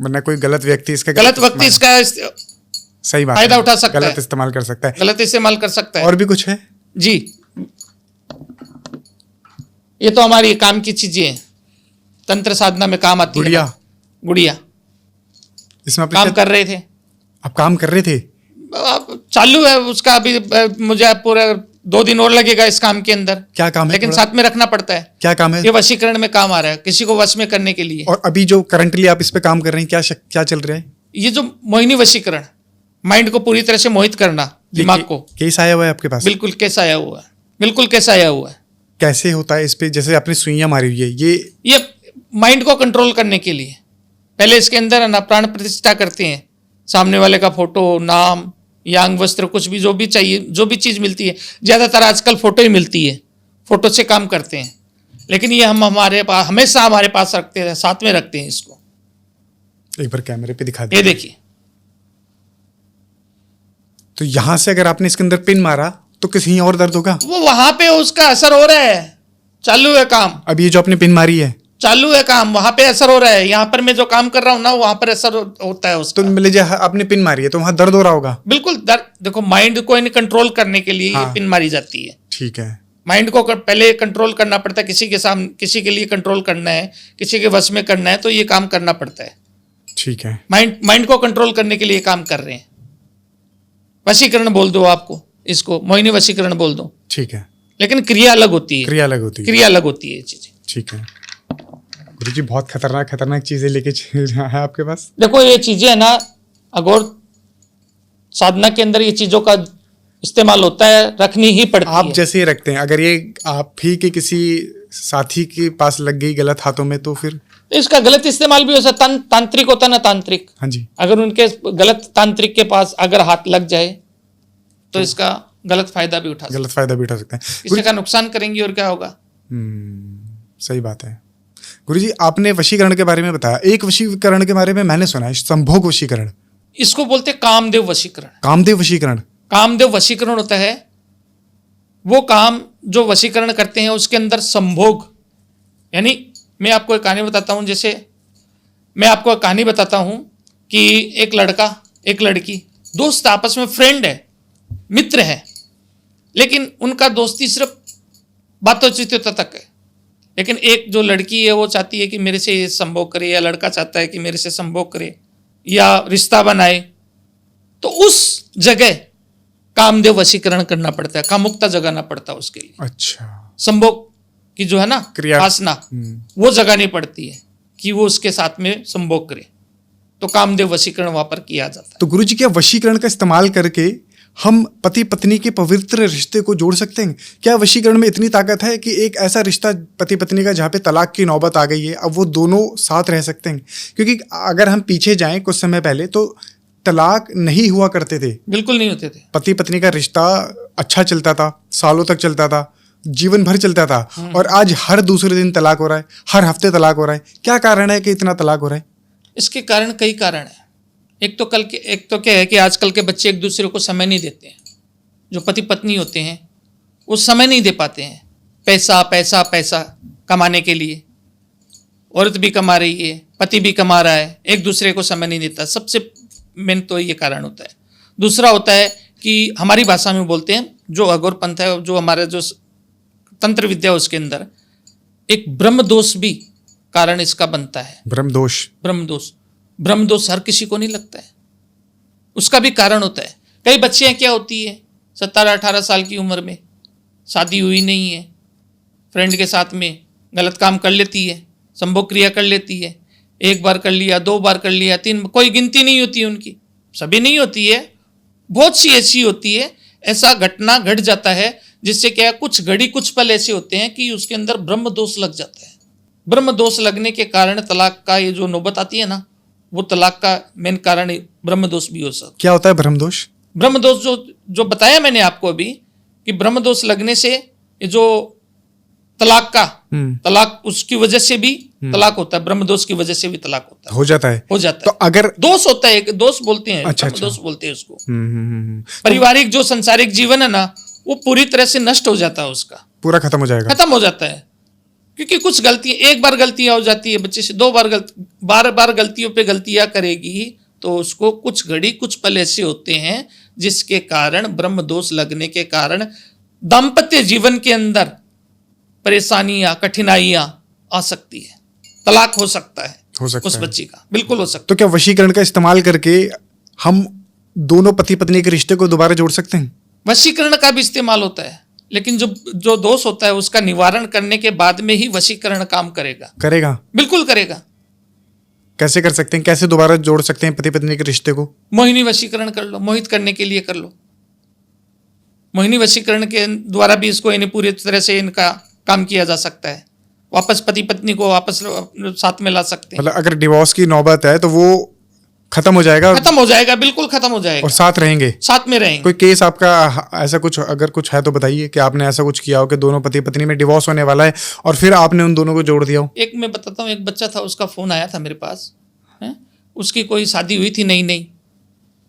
वरना कोई गलत व्यक्ति इसका गलत व्यक्ति इसका सही बात फायदा है, उठा सकता गलत है, इस्तेमाल कर सकता है। गलत इस्तेमाल कर सकता है। और भी कुछ है? जी, ये तो हमारी काम की चीजें हैं, तंत्र साधना में काम आती है। गुड़िया, गुड़िया इसमें आप काम कर रहे थे, आप काम कर रहे थे? अब चालू है उसका अभी, मुझे पूरा 2 दिन और लगेगा इस काम के अंदर। क्या काम है? लेकिन थोड़ा- साथ में रखना पड़ता है। क्या काम है? ये वशीकरण में काम आ रहा है, किसी को वश में करने के लिए। और अभी जो करंटली आप इस पे काम कर रहे हैं, क्या चल रहा है? ये जो मोहिनी वशीकरण, माइंड को पूरी तरह से मोहित करना, दिमाग को। केस आया हुआ है आपके पास? बिल्कुल केस आया हुआ है, बिल्कुल केस आया हुआ है। कैसे होता है इस पे? जैसे आपने सुइयां मारी हुई है, ये माइंड को कंट्रोल करने के लिए पहले इसके अंदर ना प्राण प्रतिष्ठा करते हैं, सामने वाले का फोटो, नाम या अंग वस्त्र, कुछ भी जो भी चाहिए, जो भी चीज मिलती है, ज्यादातर आजकल फोटो ही मिलती है, फोटो से काम करते हैं। लेकिन ये हम हमारे पास हमेशा हमारे पास रखते हैं, साथ में रखते हैं इसको। एक बार कैमरे पे दिखा ये दीजिए। देखिए, तो यहाँ से अगर आपने इसके अंदर पिन मारा तो कहीं और दर्द होगा? वो वहां पे उसका असर हो रहा है, चालू है काम, अब ये जो आपने पिन मारी है, चालू है काम, वहां पे असर हो रहा है। यहाँ पर मैं जो काम कर रहा हूँ ना, वहां पर असर होता है उसका। तो मान लीजिए आपने पिन मारी है तो वहां दर्द हो रहा होगा? बिल्कुल दर्द, देखो माइंड को कंट्रोल करने के लिए ये हाँ। पिन मारी जाती है। ठीक है, माइंड को पहले कंट्रोल करना पड़ता है, किसी के सामने, किसी के लिए कंट्रोल करना है, किसी के वश में करना है, तो ये काम करना पड़ता है। ठीक है। माइंड को कंट्रोल करने के लिए काम कर रहे हैं। वशीकरण बोल दो आपको, इसको मोहिनी वशीकरण बोल दो, ठीक है, लेकिन क्रिया अलग होती है, क्रिया अलग होती है। क्रिया अलग होती है ये चीजें। ठीक है। गुरुजी बहुत खतरनाक चीजें लेके है आपके पास। देखो ये चीजें है ना, अघोर साधना के अंदर ये चीजों का इस्तेमाल होता है, रखनी ही पड़ती आप है। जैसे ही रखते हैं, अगर ये आप ही के किसी साथी के पास लग गई गलत हाथों में तो फिर? इसका गलत इस्तेमाल भी हो सकता है। तांत्रिक होता है ना, तांत्रिक, हाँ जी, अगर उनके गलत तांत्रिक के पास अगर हाथ लग जाए तो इसका गलत फायदा भी उठा सकते गलत फायदा भी उठा सकते हैं। हैं। किसी का नुकसान करेंगे और क्या होगा। सही बात है। गुरुजी आपने वशीकरण के बारे में बताया, एक वशीकरण के बारे में मैंने सुना है, संभोग वशीकरण। इसको बोलते हैं कामदेव वशीकरण। कामदेव वशीकरण? कामदेव वशीकरण होता है वो काम जो वशीकरण करते हैं, उसके अंदर संभोग, यानी मैं आपको एक कहानी बताता हूं। जैसे मैं आपको एक कहानी बताता हूं कि एक लड़का एक लड़की दोस्त आपस में, फ्रेंड है, मित्र है, लेकिन उनका दोस्ती सिर्फ बातचीत तक है। लेकिन एक जो लड़की है वो चाहती है कि मेरे से ये संभोग करे, या लड़का चाहता है कि मेरे से संभोग करे या रिश्ता बनाए, तो उस जगह कामदेव वशीकरण करना पड़ता है, कामुकता जगाना पड़ता है उसके लिए। अच्छा, संभोग की जो है ना क्रिया, वासना, वो जगानी पड़ती है कि वो उसके साथ में संभोग करे, तो कामदेव वशीकरण वहां पर किया जाता है। तो गुरुजी क्या वशीकरण का इस्तेमाल करके हम पति पत्नी के पवित्र रिश्ते को जोड़ सकते हैं? क्या वशीकरण में इतनी ताकत है कि एक ऐसा रिश्ता पति पत्नी का जहाँ पे तलाक की नौबत आ गई है, अब वो दोनों साथ रह सकते हैं? क्योंकि अगर हम पीछे जाएं कुछ समय पहले तो तलाक नहीं हुआ करते थे, बिल्कुल नहीं होते थे। पति पत्नी का रिश्ता अच्छा चलता था, सालों तक चलता था, जीवन भर चलता था। और आज हर दूसरे दिन तलाक हो रहा है, हर हफ्ते तलाक हो रहा है। क्या कारण है कि इतना तलाक हो रहा है? इसके कारण कई कारण है। एक तो क्या है कि आजकल के बच्चे एक दूसरे को समय नहीं देते हैं। जो पति पत्नी होते हैं वो समय नहीं दे पाते हैं। पैसा पैसा पैसा कमाने के लिए औरत भी कमा रही है, पति भी कमा रहा है, एक दूसरे को समय नहीं देता। सबसे मेन तो ये कारण होता है। दूसरा होता है कि हमारी भाषा में बोलते हैं, जो अघोर पंथ है, जो हमारे जो तंत्र विद्या है, उसके अंदर एक ब्रह्म दोष भी कारण इसका बनता है। ब्रह्म दोष हर किसी को नहीं लगता है, उसका भी कारण होता है। कई बच्चियां क्या होती है, 17-18 साल की उम्र में शादी हुई नहीं है, फ्रेंड के साथ में गलत काम कर लेती है, संभोग क्रिया कर लेती है। 1 बार कर लिया, 2 बार कर लिया, 3, कोई गिनती नहीं होती है उनकी, सभी नहीं होती है, बहुत सी ऐसी होती है। ऐसा घटना घट जाता है जिससे क्या है, कुछ घड़ी कुछ पल ऐसे होते हैं कि उसके अंदर ब्रह्म दोष लग जाता है। ब्रह्म दोष लगने के कारण तलाक का ये जो नौबत आती है ना, वो तलाक का मेन कारण ब्रह्म दोष भी हो सकता। क्या होता है ब्रह्म दोष? ब्रह्म दोष जो बताया मैंने आपको अभी, कि ब्रह्म दोष लगने से ये जो तलाक उसकी वजह से भी तलाक होता है, ब्रह्म दोष की वजह से भी तलाक होता है, हो जाता है। तो अगर दोष होता है, दोष बोलते हैं, अच्छा, दोष बोलते हैं उसको। पारिवारिक जो संसारिक जीवन है ना, वो पूरी तरह से नष्ट हो जाता है, उसका पूरा खत्म हो जाता है। क्योंकि कुछ गलती, 1 बार गलतियां हो जाती है बच्चे से, 2 बार बार गलतियों पे गलतियां करेगी तो उसको कुछ घड़ी कुछ पल ऐसे होते हैं जिसके कारण, ब्रह्म दोष लगने के कारण दाम्पत्य जीवन के अंदर परेशानियां, कठिनाइयां आ सकती है, तलाक हो सकता है उस बच्ची का, बिल्कुल हो सकता है। तो क्या वशीकरण का इस्तेमाल करके हम दोनों पति पत्नी के रिश्ते को दोबारा जोड़ सकते हैं? वशीकरण का भी इस्तेमाल होता है, लेकिन जो दोष होता है उसका निवारण करने के बाद में ही वशीकरण काम करेगा। बिल्कुल करेगा। कैसे कर सकते हैं, कैसे दोबारा जोड़ सकते हैं पति पत्नी के रिश्ते को? मोहिनी वशीकरण कर लो, मोहित करने के लिए कर लो। मोहिनी वशीकरण के द्वारा भी इसको इन्हें पूरी तरह से इनका काम किया जा सकता है, वापस पति पत्नी को वापस साथ में ला सकते हैं। मतलब अगर डिवोर्स की नौबत है तो वो खत्म हो जाएगा, बिल्कुल खत्म हो जाएगा, और साथ में रहेंगे। कोई केस आपका ऐसा कुछ अगर कुछ है तो बताइए कि आपने ऐसा कुछ किया हो कि दोनों पति पत्नी में डिवोर्स होने वाला है और फिर आपने उन दोनों को जोड़ दिया हो। एक मैं बताता हूँ, एक बच्चा था, उसका फोन आया था मेरे पास है? उसकी कोई शादी हुई थी नहीं,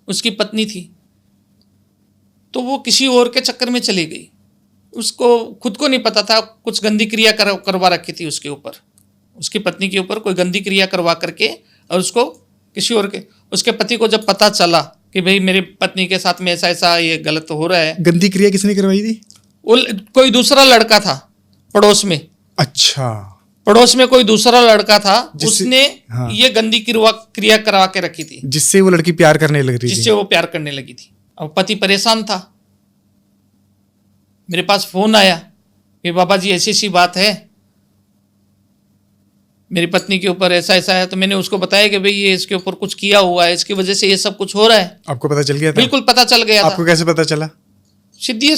उसकी पत्नी थी, तो वो किसी और के चक्कर में चली गई। उसको खुद को नहीं पता था, कुछ गंदी क्रिया करवा रखी थी उसके ऊपर, उसकी पत्नी के ऊपर कोई गंदी क्रिया करवा करके, और उसको किसी और के, उसके पति को जब पता चला कि भाई मेरी पत्नी के साथ में ऐसा ये गलत हो रहा है। गंदी क्रिया किसने करवाई थी? वो कोई दूसरा लड़का था पड़ोस में। अच्छा, पड़ोस में कोई दूसरा लड़का था, उसने ये गंदी क्रिया करवा के रखी थी, जिससे वो लड़की प्यार करने लगी थी। अब पति परेशान था, मेरे पास फोन आया कि बाबा जी ऐसी बात है, मेरी पत्नी के ऊपर ऐसा है। तो मैंने उसको बताया कि भाई ये इसके ऊपर कुछ किया हुआ है, इसकी वजह से ये सब कुछ हो रहा है। आपको पता चल गया था? बिल्कुल पता चल गया था। आपको कैसे पता चला? सिद्धि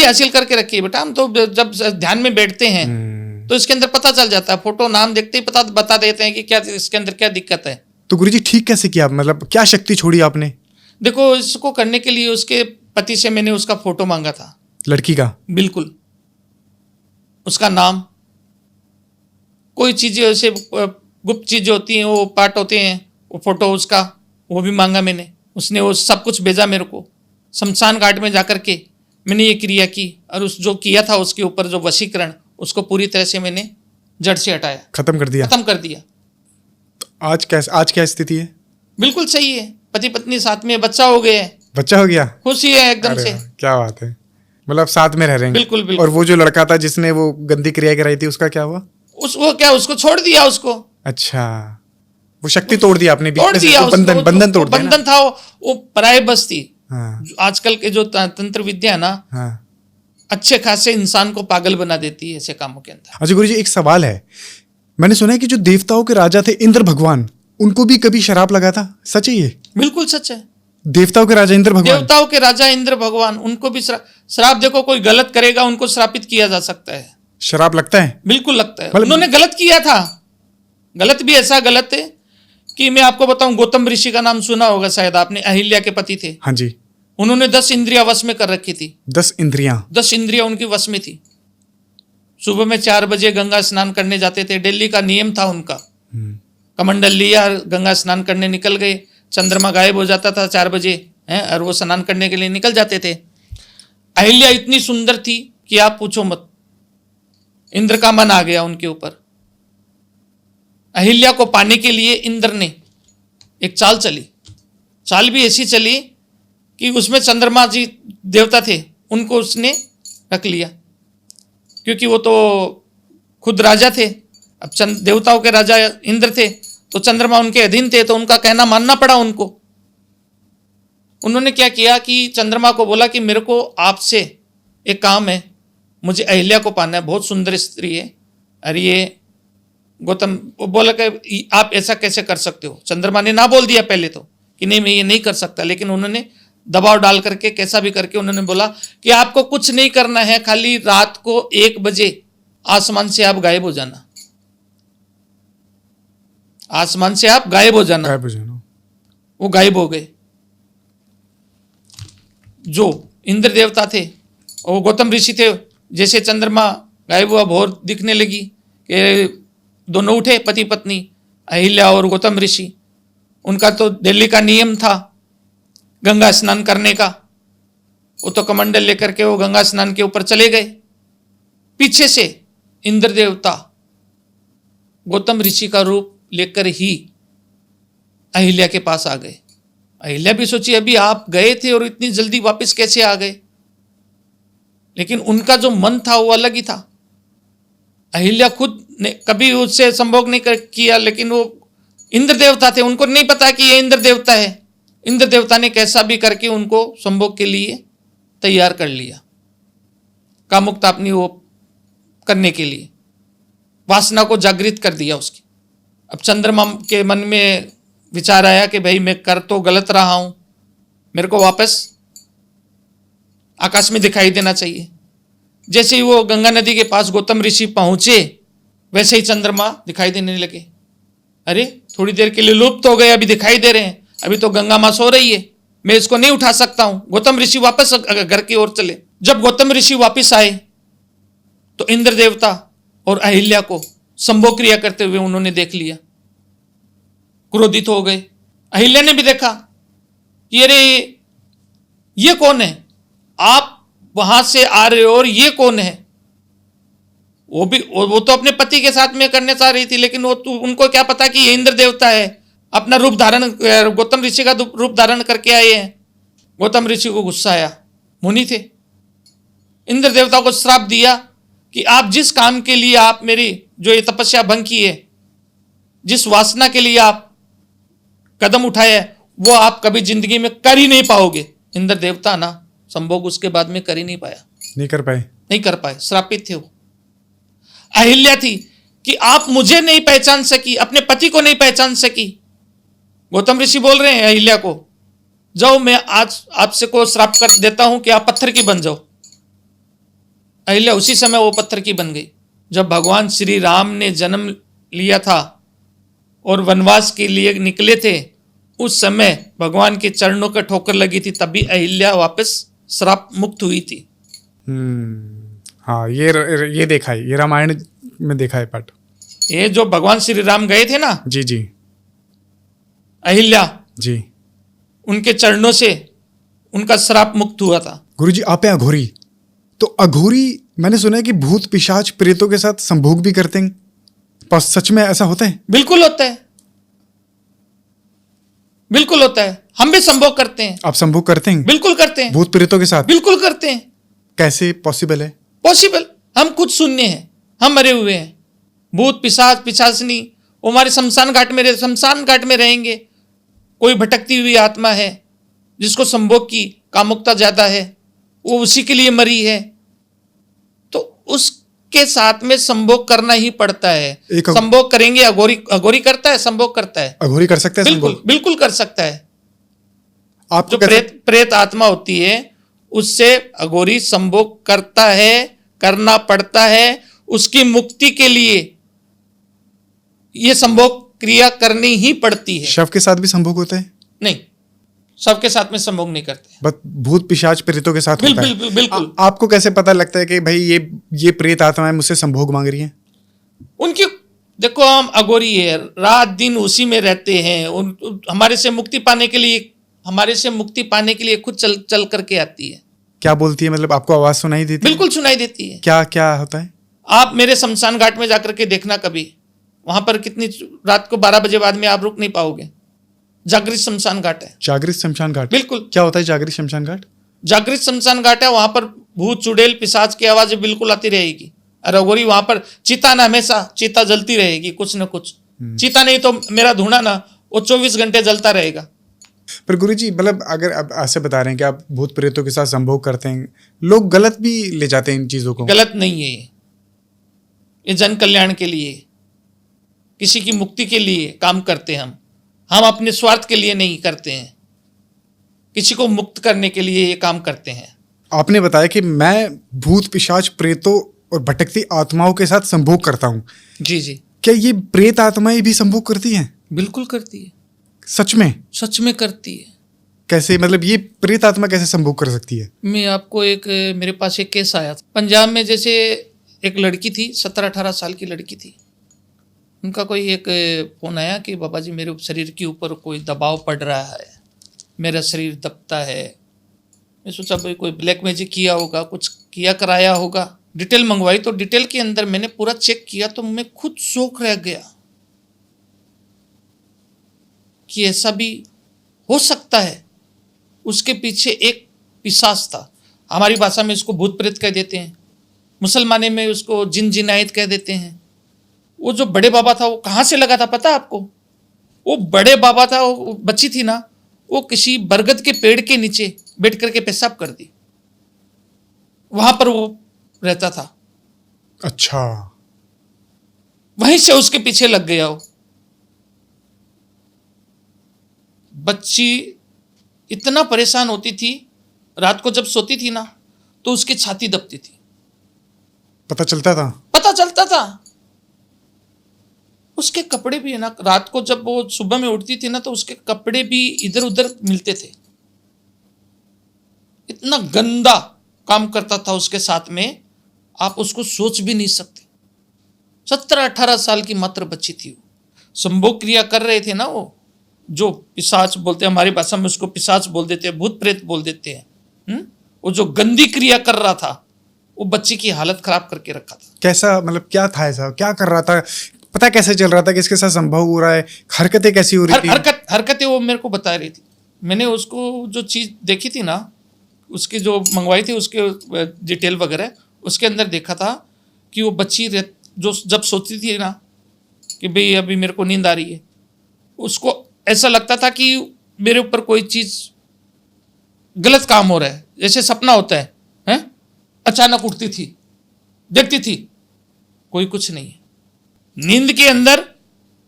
हासिल करके रखी है बेटा, हम तो जब ध्यान में बैठते हैं तो इसके अंदर पता चल जाता है, फोटो नाम देखते ही बता देते हैं कि क्या इसके अंदर क्या दिक्कत है। तो गुरुजी ठीक कैसे किया, मतलब क्या शक्ति छोड़ी आपने? देखो, इसको करने के लिए उसके पति से मैंने उसका फोटो मांगा था, लड़की का। बिल्कुल, उसका नाम, कोई चीजें ऐसे गुप्त चीजें होती हैं, वो पार्ट होते हैं, वो फोटो उसका, वो भी मांगा मैंने। उसने वो सब कुछ भेजा मेरे को। शमशान घाट में जाकर के मैंने ये क्रिया की, और उस जो किया था उसके ऊपर जो वशीकरण, उसको पूरी तरह से मैंने जड़ से हटाया, खत्म कर दिया। तो आज क्या स्थिति है? बिल्कुल सही है, पति पत्नी साथ में, बच्चा हो गया है, बच्चा हो गया? खुशी है एकदम अरे से। वाह, क्या बात है, मतलब साथ में रह रहे हैं। बिल्कुल बिल्कुल। और वो जो लड़का था जिसने वो गंदी क्रिया कराई थी, उसका क्या हुआ? उसको छोड़ दिया उसको। अच्छा, वो शक्ति तोड़ दिया आपने, तोड़ दिया उसको, बंधन तोड़ दिया ना? बंधन था वो पराये बस थी। हाँ, आजकल के जो तंत्र विद्या है ना, हाँ। अच्छे खासे इंसान को पागल बना देती है ऐसे कामों के अंदर। अच्छा गुरु जी, एक सवाल है, मैंने सुना है कि जो देवताओं के राजा थे इंद्र भगवान, उनको भी कभी शराब लगा था, सच है ये? बिल्कुल सच है। देवताओं के राजा इंद्र भगवान? देवताओं के राजा इंद्र भगवान, उनको भी श्राप, देखो कोई गलत करेगा उनको श्रापित किया जा सकता है। शराब लगता है? बिल्कुल लगता है। मतलब- उन्होंने गलत किया था, गलत भी ऐसा गलत है कि मैं आपको बताऊं, गौतम ऋषि का नाम सुना होगा शायद आपने, अहिल्या के पति थे। हाँ जी। उन्होंने 10 इंद्रियां वश में कर रखी थी। 10 इंद्रियां? 10 इंद्रियां उनकी वश में थी। सुबह में 4 बजे गंगा स्नान करने जाते थे, दिल्ली का नियम था उनका। कमंडल लिया, गंगा स्नान करने निकल गए, चंद्रमा गायब हो जाता था 4 बजे, और वो स्नान करने के लिए निकल जाते थे। अहिल्या इतनी सुंदर थी कि आप पूछो मत, इंद्र का मन आ गया उनके ऊपर। अहिल्या को पाने के लिए इंद्र ने एक चाल चली, चाल भी ऐसी चली कि उसमें चंद्रमा जी देवता थे, उनको उसने रख लिया, क्योंकि वो तो खुद राजा थे। अब देवताओं के राजा इंद्र थे तो चंद्रमा उनके अधीन थे, तो उनका कहना मानना पड़ा उनको। उन्होंने क्या किया कि चंद्रमा को बोला कि मेरे को आपसे एक काम है, मुझे अहिल्या को पाना है, बहुत सुंदर स्त्री है। अरे ये गौतम बोला कि आप ऐसा कैसे कर सकते हो? चंद्रमा ने ना बोल दिया पहले तो कि नहीं, मैं ये नहीं कर सकता, लेकिन उन्होंने दबाव डाल करके कैसा भी करके उन्होंने बोला कि आपको कुछ नहीं करना है, खाली रात को 1 बजे आसमान से आप गायब हो जाना, आसमान से आप गायब हो जाना। वो गायब हो गए। जो इंद्र देवता थे और गौतम ऋषि थे, जैसे चंद्रमा गायब हुआ, भोर दिखने लगी कि दोनों उठे, पति पत्नी अहिल्या और गौतम ऋषि। उनका तो दिल्ली का नियम था गंगा स्नान करने का, वो तो कमंडल लेकर के वो गंगा स्नान के ऊपर चले गए। पीछे से इंद्र देवता गौतम ऋषि का रूप लेकर ही अहिल्या के पास आ गए। अहिल्या भी सोची अभी आप गए थे और इतनी जल्दी वापस कैसे आ गए, लेकिन उनका जो मन था वो अलग ही था। अहिल्या खुद ने कभी उससे संभोग नहीं किया, लेकिन वो इंद्र देवता थे, उनको नहीं पता कि ये इंद्र देवता है। इंद्र देवता ने कैसा भी करके उनको संभोग के लिए तैयार कर लिया, कामुकता अपनी वो करने के लिए, वासना को जागृत कर दिया उसकी। अब चंद्रमा के मन में विचार आया कि भाई मैं कर तो गलत रहा हूं, मेरे को वापस आकाश में दिखाई देना चाहिए। जैसे ही वो गंगा नदी के पास गौतम ऋषि पहुंचे, वैसे ही चंद्रमा दिखाई देने लगे। अरे थोड़ी देर के लिए लुप्त हो गए, अभी दिखाई दे रहे हैं, अभी तो गंगा मां सो रही है, मैं इसको नहीं उठा सकता हूं। गौतम ऋषि वापस घर की ओर चले। जब गौतम ऋषि वापस आए तो इंद्र देवता और अहिल्या को संभोग क्रिया करते हुए उन्होंने देख लिया, क्रोधित हो गए। अहिल्या ने भी देखा कि अरे ये कौन है, आप वहां से आ रहे हो और ये कौन है? वो तो अपने पति के साथ में करने चाह रही थी, लेकिन उनको क्या पता कि ये इंद्र देवता है, अपना रूप धारण, गौतम ऋषि का रूप धारण करके आए हैं। गौतम ऋषि को गुस्सा आया, मुनि थे, इंद्र देवता को श्राप दिया कि आप जिस काम के लिए आप मेरी जो ये तपस्या भंग की है, जिस वासना के लिए आप कदम उठाए, वो आप कभी जिंदगी में कर ही नहीं पाओगे। इंद्र देवता ना संभोग उसके बाद में कर ही नहीं पाया, नहीं कर पाए, श्रापित थे वो। अहिल्या थी कि आप मुझे नहीं पहचान सकी, अपने पति को नहीं पहचान सकी। गौतम ऋषि बोल रहे हैं अहिल्या को, जाओ मैं आज आपसे को श्राप कर देता हूं कि आप पत्थर की बन जाओ। अहिल्या उसी समय वो पत्थर की बन गई। जब भगवान श्री राम ने जन्म लिया था और वनवास के लिए निकले थे, उस समय भगवान के चरणों का ठोकर लगी थी, तभी अहिल्या वापस श्राप मुक्त हुई थी। हाँ, ये देखा है, ये रामायण में देखा है पाठ। ये जो भगवान श्री राम गए थे ना, जी जी, अहिल्या जी, उनके चरणों से उनका श्राप मुक्त हुआ था। गुरुजी आप हैं अघोरी, तो अघोरी मैंने सुना है कि भूत पिशाच प्रेतों के साथ संभोग भी करते हैं, पर सच में ऐसा होता है? बिल्कुल होता है। बिल्कुल होता है, हम भी संभोग करते हैं। आप संभोग करते हैं बिल्कुल करते हैं, भूत प्रेतों के साथ? बिल्कुल करते हैं। कैसे पॉसिबल है? पॉसिबल, हम कुछ शून्य हैं, हम मरे हुए हैं। भूत पिशाच पिशाचनी वो हमारे शमशान घाट में रहेंगे। कोई भटकती हुई आत्मा है जिसको संभोग की कामुकता ज्यादा है, वो उसी के लिए मरी है, तो उसके साथ में संभोग करना ही पड़ता है। संभोग करेंगे, अघोरी करता है, संभोग करता है, अघोरी कर सकता है बिल्कुल संभोग? बिल्कुल कर सकता है। आपको जो प्रेत आत्मा होती है उससे अघोरी संभोग करता है, करना पड़ता है। उसकी मुक्ति के लिए ये संभोग क्रिया करनी ही पड़ती है। शव के साथ भी संभोग होता है? नहीं, सबके साथ में संभोग नहीं करते। बस भूत पिशाच प्रेतों के साथ होता है? बिल्कुल। आपको कैसे पता लगता है कि भाई ये प्रेत आत्मा है मुझसे संभोग मांग रही है? उनकी देखो, हम अघोरी है, रात दिन उसी में रहते हैं। हमारे से मुक्ति पाने के लिए खुद चल करके आती है। क्या बोलती है? मतलब आपको आवाज सुनाई देती है? बिल्कुल सुनाई देती है। क्या क्या होता है? आप मेरे शमशान घाट में जाकर के देखना कभी, वहां पर कितनी रात को 12 बजे बाद में आप रुक नहीं पाओगे। जागृत शमशान घाट है। जागृत शमशान घाट? बिल्कुल। क्या होता है जागृत शमशान घाट? जागृत शमशान घाट है, वहां पर भूत चुड़ैल पिशाच की आवाज बिल्कुल आती रहेगी। और अघोरी वहां पर चिता ना, हमेशा चिता जलती रहेगी, कुछ न कुछ। चिता नहीं तो मेरा धुआं ना, वो 24 घंटे जलता रहेगा। पर गुरुजी, मतलब अगर आप ऐसे बता रहे हैं कि आप भूत प्रेतों के साथ संभोग करते हैं, लोग गलत भी ले जाते हैं इन चीजों को। गलत नहीं है ये जन कल्याण के लिए, किसी की मुक्ति के लिए काम करते हैं हम अपने स्वार्थ के लिए नहीं करते हैं, किसी को मुक्त करने के लिए ये काम करते हैं। आपने बताया कि मैं भूत पिशाच प्रेतों और भटकती आत्माओं के साथ संभोग करता हूँ। जी जी। क्या ये प्रेत आत्माएं भी संभोग करती हैं? बिल्कुल करती है। सच में? सच में करती है। कैसे? मतलब ये प्रेत आत्मा कैसे संभोग कर सकती है? मैं आपको मेरे पास एक केस आया था पंजाब में। जैसे एक लड़की थी, 17-18 साल की लड़की थी। उनका कोई एक फोन आया कि बाबा जी मेरे शरीर के ऊपर कोई दबाव पड़ रहा है, मेरा शरीर दबता है। मैं सोचा भाई कोई ब्लैक मैजिक किया होगा, कुछ किया कराया होगा। डिटेल मंगवाई, तो डिटेल के अंदर मैंने पूरा चेक किया तो मैं खुद शौक रह गया कि ऐसा भी हो सकता है। उसके पीछे एक पिशाच था। हमारी भाषा में इसको भूत प्रेत कह देते हैं, मुसलमाने में उसको जिन जिनायत कह देते हैं। वो जो बड़े बाबा था वो कहाँ से लगा था पता है आपको? वो बड़े बाबा था, वो बच्ची थी ना, वो किसी बरगद के पेड़ के नीचे बैठ करके पेशाब कर दी, वहां पर वो रहता था। अच्छा। वहीं से उसके पीछे लग गया वो। बच्ची इतना परेशान होती थी, रात को जब सोती थी ना तो उसकी छाती दबती थी। पता चलता था? पता चलता था। उसके कपड़े भी है ना, रात को जब वो सुबह में उठती थी ना तो उसके कपड़े भी इधर उधर मिलते थे। इतना गंदा काम करता था उसके साथ में, आप उसको सोच भी नहीं सकते। 17-18 साल की मात्र बच्ची थी वो। संभोग क्रिया कर रहे थे ना वो, जो पिशाच बोलते हैं, हमारी भाषा में उसको पिशाच बोल देते हैं, भूत प्रेत बोल देते हैं। वो जो गंदी क्रिया कर रहा था, वो बच्ची की हालत खराब करके रखा था। कैसा? मतलब क्या था ऐसा? क्या कर रहा था? पता कैसे चल रहा था कि इसके साथ संभोग हो रहा है? हरकतें कैसी हो रही थी? हरकतें वो मेरे को बता रही थी। मैंने उसको जो चीज देखी थी ना, उसकी जो मंगवाई थी, उसके डिटेल वगैरह, उसके अंदर देखा था कि वो बच्ची जो जब सोचती थी ना कि भाई अभी मेरे को नींद आ रही है, उसको ऐसा लगता था कि मेरे ऊपर कोई चीज गलत काम हो रहा है, जैसे सपना होता है, हैं? अचानक उठती थी, देखती थी कोई कुछ नहीं है। नींद के अंदर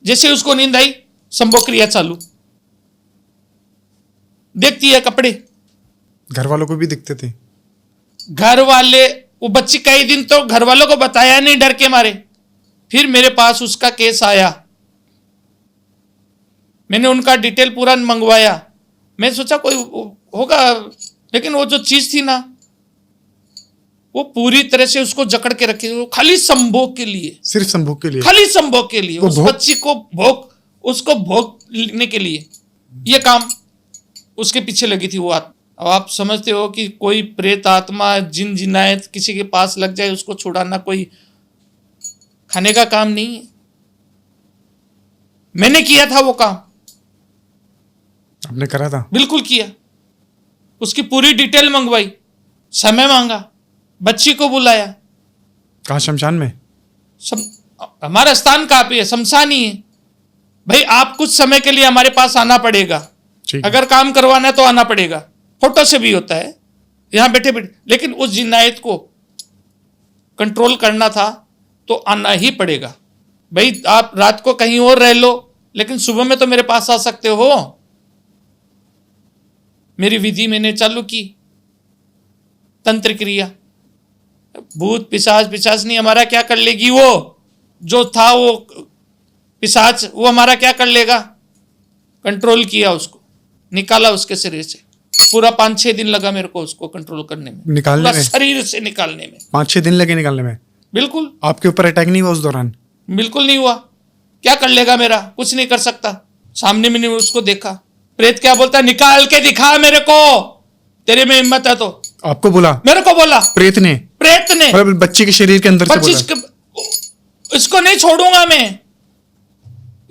जैसे उसको नींद आई, संभोग क्रिया चालू। देखती है कपड़े, घर वालों को भी दिखते थे? घर वाले, वो बच्ची कई दिन तो घर वालों को बताया नहीं, डर के मारे। फिर मेरे पास उसका केस आया, मैंने उनका डिटेल पूरा मंगवाया। मैं सोचा कोई होगा, लेकिन वो जो चीज थी ना, वो पूरी तरह से उसको जकड़ के रखी, वो खाली संभोग के लिए, सिर्फ संभोग के लिए, खाली संभोग के लिए, उस बच्ची को उसको भोग लेने के लिए ये काम उसके पीछे लगी थी वो आत्मा। अब आप समझते हो कि कोई प्रेत आत्मा, जिन जिनायत किसी के पास लग जाए, उसको छुड़ाना कोई खाने का काम नहीं है। मैंने किया था वो काम, आपने करा था? बिल्कुल किया। उसकी पूरी डिटेल मंगवाई, समय मांगा, बच्ची को बुलाया। कहाँ, शमशान में? हमारा स्थान कहाँ पे है? शमशान ही है भाई। आप कुछ समय के लिए हमारे पास आना पड़ेगा, ठीक। अगर काम करवाना है तो आना पड़ेगा। फोटो से भी होता है, यहाँ बैठे बैठे। लेकिन उस जिनायत को कंट्रोल करना था तो आना ही पड़ेगा भाई। आप रात को कहीं और रह लो, लेकिन सुबह में तो मेरे पास आ सकते हो। मेरी विधि मैंने चालू की, तंत्र क्रिया। भूत पिशाच, पिशाच नहीं हमारा क्या कर लेगी? वो जो था वो पिशाच, वो हमारा क्या कर लेगा? कंट्रोल किया, उसको निकाला उसके शरीर से। पूरा 5-6 दिन लगा मेरे को उसको कंट्रोल करने में, निकालने में? शरीर से निकालने में 5-6 दिन लगे निकालने में? बिल्कुल। आपके ऊपर अटैक नहीं हुआ उस दौरान? बिल्कुल नहीं हुआ। क्या कर लेगा मेरा? कुछ नहीं कर सकता। सामने मैंने उसको देखा। प्रेत क्या बोलता है? निकाल के दिखा मेरे को, तेरे में हिम्मत है तो। आपको बोला? मेरे को बोला प्रेत ने? प्रेत ने मतलब बच्चे के शरीर के अंदर से बोला? इसको नहीं छोड़ूंगा मैं,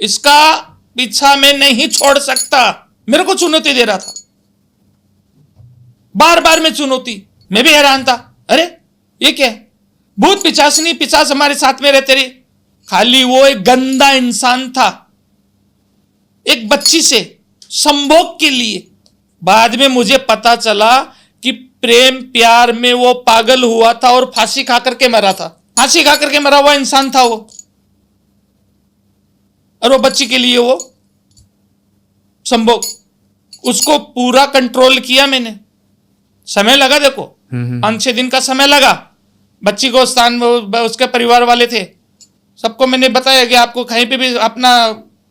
इसका पीछा मैं नहीं छोड़ सकता। मेरे को चुनौती दे रहा था, बार बार में चुनौती। मैं भी हैरान था, अरे ये क्या है? भूत पिशाच नहीं, पिशाच हमारे साथ में रहते रहे। खाली वो एक गंदा इंसान था, एक बच्ची से संभोग के लिए। बाद में मुझे पता चला कि प्रेम प्यार में वो पागल हुआ था और फांसी खा करके मरा था। फांसी खा करके मरा हुआ इंसान था वो, और वो बच्ची के लिए वो संभोग। उसको पूरा कंट्रोल किया मैंने। समय लगा, देखो 5-6 दिन का समय लगा। बच्ची को स्थान, उसके परिवार वाले थे, सबको मैंने बताया कि आपको कहीं पे भी अपना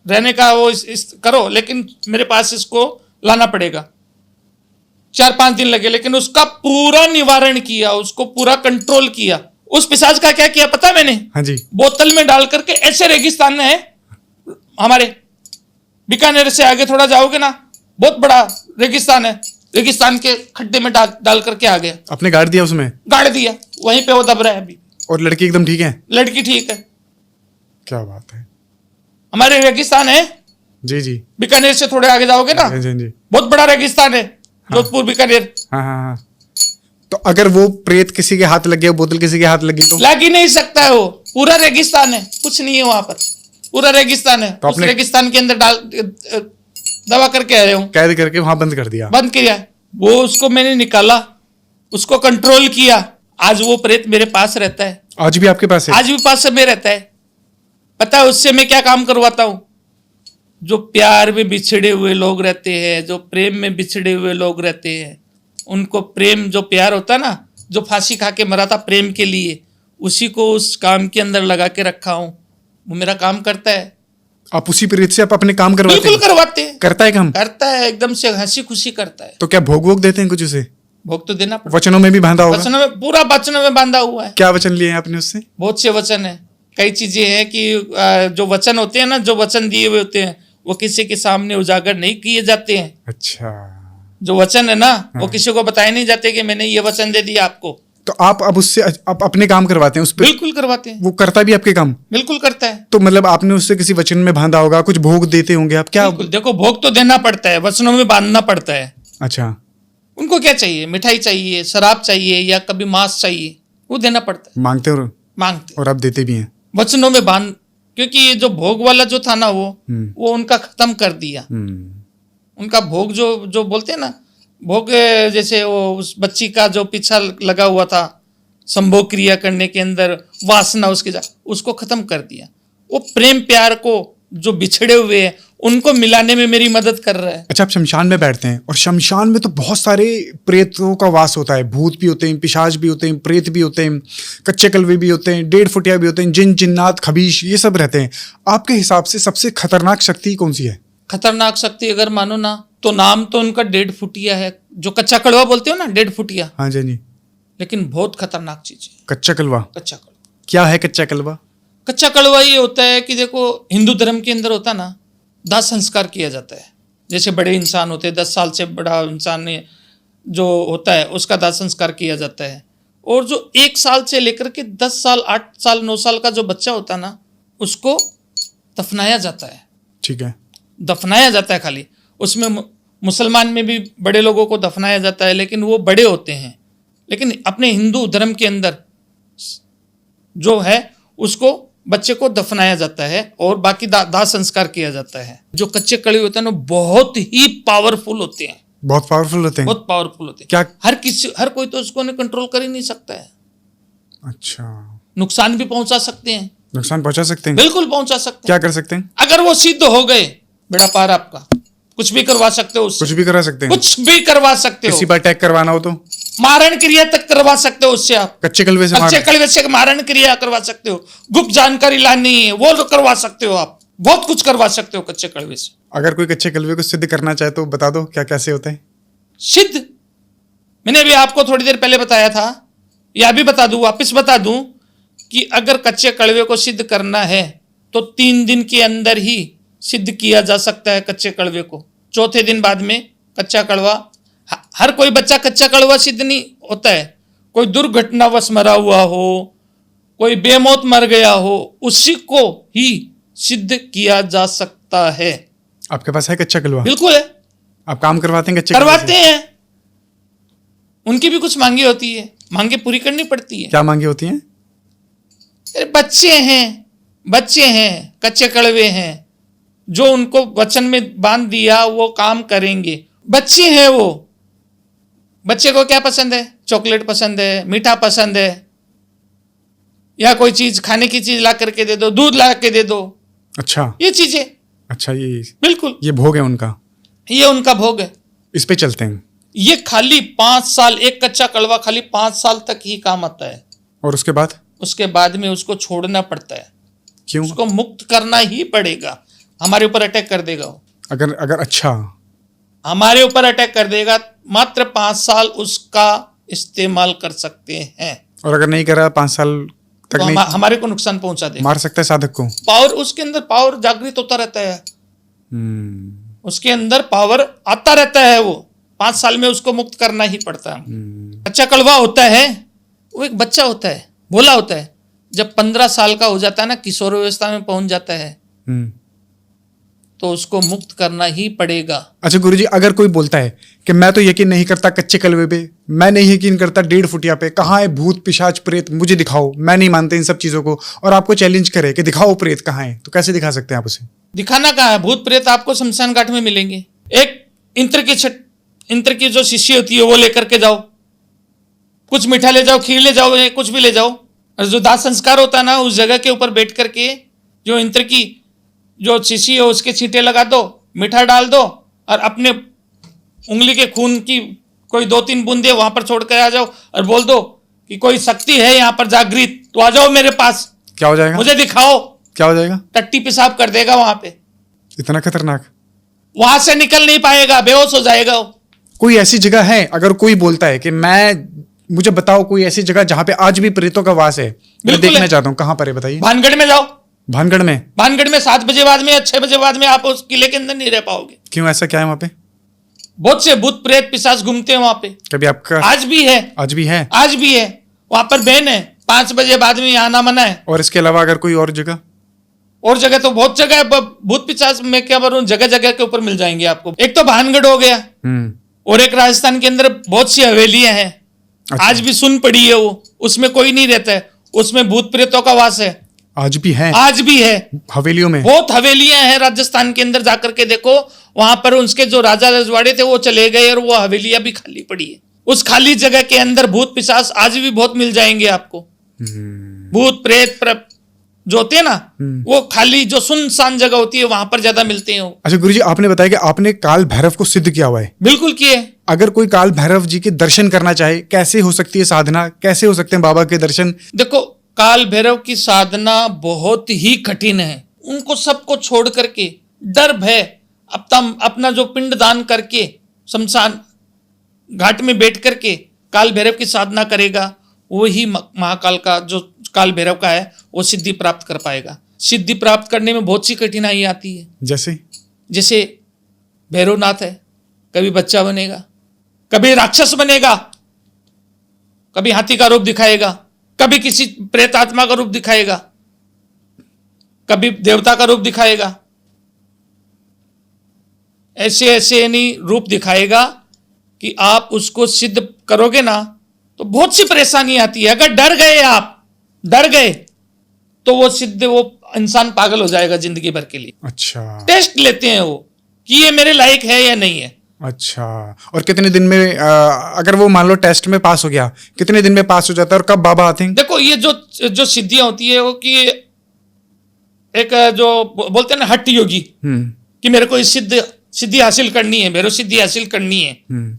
रहने का वो इस करो, लेकिन मेरे पास इसको लाना पड़ेगा। 4-5 दिन लगे, लेकिन उसका पूरा निवारण किया, उसको पूरा कंट्रोल किया। उस पिशाच का क्या किया पता है मैंने? हाँ जी। बोतल में डाल करके, ऐसे रेगिस्तान में है हमारे बीकानेर से आगे थोड़ा जाओगे ना, बहुत बड़ा रेगिस्तान है। रेगिस्तान के खड्डे में डाल करके आ गया। आपने गाड़ दिया उसमें? गाड़ दिया, वहीं पे वो दब रहा है अभी। और लड़की एकदम ठीक है? लड़की ठीक है। क्या बात है। हमारे रेगिस्तान है जी जी। बीकानेर से थोड़े आगे जाओगे ना, हाँ जी, हाँ जी। बहुत बड़ा रेगिस्तान है, जोधपुर बीकानेर। हाँ हाँ हाँ। तो अगर वो प्रेत किसी के हाथ लग गया, बोतल किसी के हाथ लग गई तो? लग ही नहीं सकता है, वो पूरा रेगिस्तान है, कुछ नहीं है वहां पर, पूरा रेगिस्तान है। तो उस रेगिस्तान के अंदर दबा करके आ रहे हूँ, कैद करके वहां बंद कर दिया? बंद किया। वो उसको मैंने निकाला, उसको कंट्रोल किया। आज वो प्रेत मेरे पास रहता है। आज भी आपके पास है? आज भी पास में रहता है। पता है उससे मैं क्या काम करवाता हूं? जो प्यार में बिछड़े हुए लोग रहते हैं, जो प्रेम में बिछड़े हुए लोग रहते हैं, उनको प्रेम, जो प्यार होता है ना, जो फांसी खा के मरा था प्रेम के लिए, उसी को उस काम के अंदर लगा के रखा हूं। वो मेरा काम करता है। आप उसी प्रेत से आप अपने काम करवाते हैं? बिल्कुल करवाते हैं। करता है काम? करता है, एकदम से हंसी खुशी करता है। तो क्या भोग वोग देते हैं कुछ उसे? भोग तो देना पड़ता वचनों में भी बांधा है। होगा? वचनों में, पूरा वचनों में बांधा हुआ है। क्या वचन लिए हैं आपने उससे? बहुत से वचन है। कई चीजें हैं कि जो वचन होते हैं ना, जो वचन दिए हुए होते हैं, वो किसी के सामने उजागर नहीं किए जाते हैं। अच्छा। जो वचन है ना, वो किसी को बताए नहीं जाते कि मैंने ये वचन दे दिया आपको। तो आप अब उससे आप अपने काम करवाते हैं उस पे? बिल्कुल करवाते हैं। वो करता भी आपके काम? बिल्कुल करता है। तो मतलब आपने उससे किसी वचन में बांधा होगा, कुछ भोग देते होंगे आप? क्या? बिल्कुल। देखो, भोग तो देना पड़ता है, वचनों में बांधना पड़ता है। अच्छा। उनको क्या चाहिए? मिठाई चाहिए, शराब चाहिए, या कभी मांस चाहिए, वो देना पड़ता है। मांगते हो? मांगते और आप देते भी हैं? वचनों में बांध, क्योंकि ये जो भोग वाला जो था ना, वो उनका खत्म कर दिया। उनका भोग जो बोलते हैं ना, भोग जैसे वो उस बच्ची का जो पीछा लगा हुआ था संभोग क्रिया करने के अंदर, वासना उसको खत्म कर दिया। वो प्रेम प्यार को जो बिछड़े हुए हैं उनको मिलाने में मेरी मदद कर रहा है। अच्छा, आप शमशान में बैठते हैं, और शमशान में तो बहुत सारे प्रेतों का वास होता है। भूत भी होते हैं, पिशाच भी होते हैं, प्रेत भी होते हैं, कच्चे कलवे भी होते हैं, 1.5 फुटिया भी होते हैं, जिन जिन्नात खबीश, ये सब रहते हैं। आपके हिसाब से सबसे खतरनाक शक्ति कौन सी है? खतरनाक शक्ति अगर मानो ना, तो नाम तो उनका 1.5 फुटिया है, जो कच्चा कड़वा बोलते हो ना, 1.5 फुटिया। हाँ जी, जी। लेकिन बहुत खतरनाक चीज है कच्चा कलवा? कच्चा कड़वा। क्या है कच्चा कलवा? कच्चा कड़वा ये होता है कि देखो, हिंदू धर्म के अंदर होता ना, दाह संस्कार किया जाता है। जैसे बड़े इंसान होते हैं, 10 साल से बड़ा इंसान जो होता है, उसका दाह संस्कार किया जाता है। और जो 1 साल से लेकर के 10 साल, 8 साल, 9 साल का जो बच्चा होता है ना, उसको दफनाया जाता है। ठीक है। दफनाया जाता है खाली, उसमें मुसलमान में भी बड़े लोगों को दफनाया जाता है, लेकिन वो बड़े होते हैं। लेकिन अपने हिंदू धर्म के अंदर जो है उसको बच्चे को दफनाया जाता है और बाकी दाह संस्कार किया जाता है। जो कच्चे कड़वे होते हैं ना बहुत ही पावरफुल होते हैं, बहुत पावरफुल होते हैं। बहुत पावरफुल होते हैं। क्या हर कोई तो उसको कंट्रोल कर ही नहीं सकता है। अच्छा, नुकसान भी पहुंचा सकते हैं। नुकसान पहुंचा सकते हैं? बिल्कुल पहुंचा सकते हैं। क्या कर सकते हैं? अगर वो सिद्ध हो गए, बेड़ा पार आपका। कुछ भी करवा सकते हो उससे, कुछ भी करा सकते हैं? कुछ भी करवा सकते हो। किसी पर अटैक करवाना हो तो मारण क्रिया तक करवा सकते हो उससे आप। कच्चे कलवे से कच्चे कलवे से मारण क्रिया करवा सकते हो। गुप्त जानकारी लानी है वो तो करवा सकते हो आप। बहुत कुछ करवा सकते हो कच्चे कलवे से। अगर कोई कच्चे कलवे को सिद्ध करना चाहे तो बता दो क्या कैसे होता है? सिद्ध मैंने अभी आपको थोड़ी देर पहले बताया था, या भी बता दूं, वापस बता दूं कि अगर कच्चे कड़वे को सिद्ध करना है तो 3 दिन के अंदर ही सिद्ध किया जा सकता है कच्चे कड़वे को। चौथे दिन बाद में कच्चा कड़वा, हर कोई बच्चा कच्चा कड़वा सिद्ध नहीं होता है। कोई दुर्घटनावश मरा हुआ हो, कोई बेमौत मर गया हो, उसी को ही सिद्ध किया जा सकता है। आपके पास है कच्चा कलवा? बिल्कुल है। आप काम करवाते हैं कच्चे करवाते हैं। उनकी भी कुछ मांगे होती है, मांगे पूरी करनी पड़ती है। क्या मांगे होती हैं? अरे बच्चे हैं, कच्चे कड़वे हैं, जो उनको वचन में बांध दिया वो काम करेंगे। बच्चे हैं वो, बच्चे को क्या पसंद है? चॉकलेट पसंद है, मीठा पसंद है, या कोई चीज खाने की चीज ला करके दे दो, दूध ला के दे दो। अच्छा, ये चीजें। अच्छा, ये बिल्कुल, ये भोग है उनका, ये उनका भोग है। इस पे चलते हैं। ये खाली 5 साल, एक कच्चा कड़वा खाली 5 साल तक ही काम आता है। और उसके बाद में उसको छोड़ना पड़ता है। क्यों? उसको मुक्त करना ही पड़ेगा। हमारे ऊपर अटैक कर देगा वो। अगर अच्छा, हमारे ऊपर अटैक कर देगा, मात्र 5 साल उसका इस्तेमाल कर सकते हैं। और अगर नहीं करा 5 साल तक तो नहीं, हमारे को नुकसान पहुंचा देगा, मार सकता है साधक को। पावर उसके अंदर पावर जागृत होता रहता है। उसके अंदर पावर आता रहता है। वो 5 साल में उसको मुक्त करना ही पड़ता है। कच्चा कड़वा होता है वो एक बच्चा होता है, भोला होता है। जब 15 साल का हो जाता है ना, किशोर अवस्था में पहुंच जाता है, तो उसको मुक्त करना ही पड़ेगा। अच्छा गुरुजी, अगर कोई बोलता है कि मैं तो यकीन नहीं करता कच्चे कलवे पे, मैं नहीं यकीन करता 1.5 फुटिया पे, कहाँ है भूत पिशाच प्रेत, मुझे दिखाओ, मैं नहीं मानते इन सब चीजों को, और आपको चैलेंज करे कि दिखाओ प्रेत कहाँ है, तो कैसे दिखा सकते हैं आप उसे? दिखाना कहाँ है? भूत प्रेत आपको शमशान घाट में मिलेंगे। एक इंद्र की जो शिष्य होती है वो लेकर के जाओ, कुछ मीठा ले जाओ, खीर ले जाओ, कुछ भी ले जाओ, और जो दाह संस्कार होता है ना, उस जगह के ऊपर बैठ करके जो इंद्र की जो शिशी है उसके छींटे लगा दो, मीठा डाल दो, और अपने उंगली के खून की कोई 2-3 बूंदे वहां पर छोड़ कर आ जाओ और बोल दो कि कोई शक्ति है यहाँ पर जागृत, तो आ जाओ मेरे पास। क्या हो जाएगा? मुझे दिखाओ। क्या हो जाएगा? टट्टी पेशाब कर देगा वहां पे। इतना खतरनाक? वहां से निकल नहीं पाएगा, बेहोश हो जाएगा वो। कोई ऐसी जगह है, अगर कोई बोलता है कि मुझे बताओ कोई ऐसी जगह जहां पे आज भी प्रेतों का वास है, मैं देखना चाहता हूँ, कहां पर है बताइए? भानगढ़ में जाओ। भानगढ़ में 7 बजे बाद में या 6 बजे बाद में आप उस किले के अंदर नहीं रह पाओगे। क्यों, ऐसा क्या है वहां पे? बहुत से भूत प्रेत पिशाच घूमते हैं वहां पे। कभी आपका? आज भी है वहां पर बैन है, 5 बजे बाद में आना मना है। और इसके अलावा अगर कोई और जगह? और जगह तो बहुत जगह है। भूत पिशाच में क्या बोलूं, जगह जगह के ऊपर मिल जाएंगे आपको। एक तो भानगढ़ हो गया, और एक राजस्थान के अंदर बहुत सी हवेलियां हैं। अच्छा। आज भी सुन पड़ी है वो, उसमें कोई नहीं रहता है, उसमें भूत प्रेतों का वास है। आज भी है हवेलियों में? बहुत हवेलियां हैं राजस्थान के अंदर, जाकर के देखो। वहां पर उसके जो राजा रजवाड़े थे वो चले गए, और वो हवेलियां भी खाली पड़ी है। उस खाली जगह के अंदर भूत पिशाच आज भी बहुत मिल जाएंगे आपको। भूत प्रेत जो होते हैं ना, वो खाली जो सुनसान जगह होती है वहां पर ज्यादा मिलते हैं। अच्छा गुरुजी, आपने बताया कि आपने काल भैरव को सिद्ध किया हुआ है। बिल्कुल किए। अगर कोई काल भैरव जी के दर्शन करना चाहे, कैसे हो सकती है साधना, कैसे हो सकते हैं बाबा के दर्शन? देखो, काल भैरव की साधना बहुत ही कठिन है। उनको सबको छोड़ करके, डर भय, अपना जो पिंड दान करके शमशान घाट में बैठ करके काल भैरव की साधना करेगा, वही महाकाल का जो काल भैरव का है वो सिद्धि प्राप्त कर पाएगा। सिद्धि प्राप्त करने में बहुत सी कठिनाई आती है। जैसे भैरवनाथ है, कभी बच्चा बनेगा, कभी राक्षस बनेगा, कभी हाथी का रूप दिखाएगा, कभी किसी प्रेतात्मा का रूप दिखाएगा, कभी देवता का रूप दिखाएगा। ऐसे ऐसे यानी रूप दिखाएगा कि आप उसको सिद्ध करोगे ना तो बहुत सी परेशानी आती है। अगर डर गए तो वो सिद्ध, वो इंसान पागल हो जाएगा जिंदगी भर के लिए। अच्छा। टेस्ट लेते हैं वो कि ये मेरे लायक है या नहीं है। अच्छा, और कितने दिन में अगर वो मान लो टेस्ट में पास हो गया, कितने दिन में पास हो जाता है और कब बाबा आते हैं? देखो ये जो सिद्धियां होती है वो कि एक जो बोलते हैं ना हठ योगी, कि मेरे को इस सिद्धि हासिल करनी है, मेरे को सिद्धि हासिल करनी है,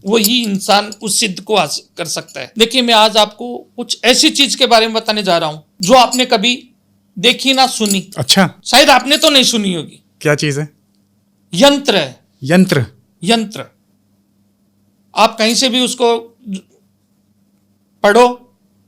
वही इंसान उस सिद्ध को हासिल कर सकता है। देखिए मैं आज आपको कुछ ऐसी चीज के बारे में बताने जा रहा हूं जो आपने कभी देखी ना सुनी। अच्छा, शायद आपने तो नहीं सुनी होगी। क्या चीज है? यंत्र है। यंत्र। आप कहीं से भी उसको पढ़ो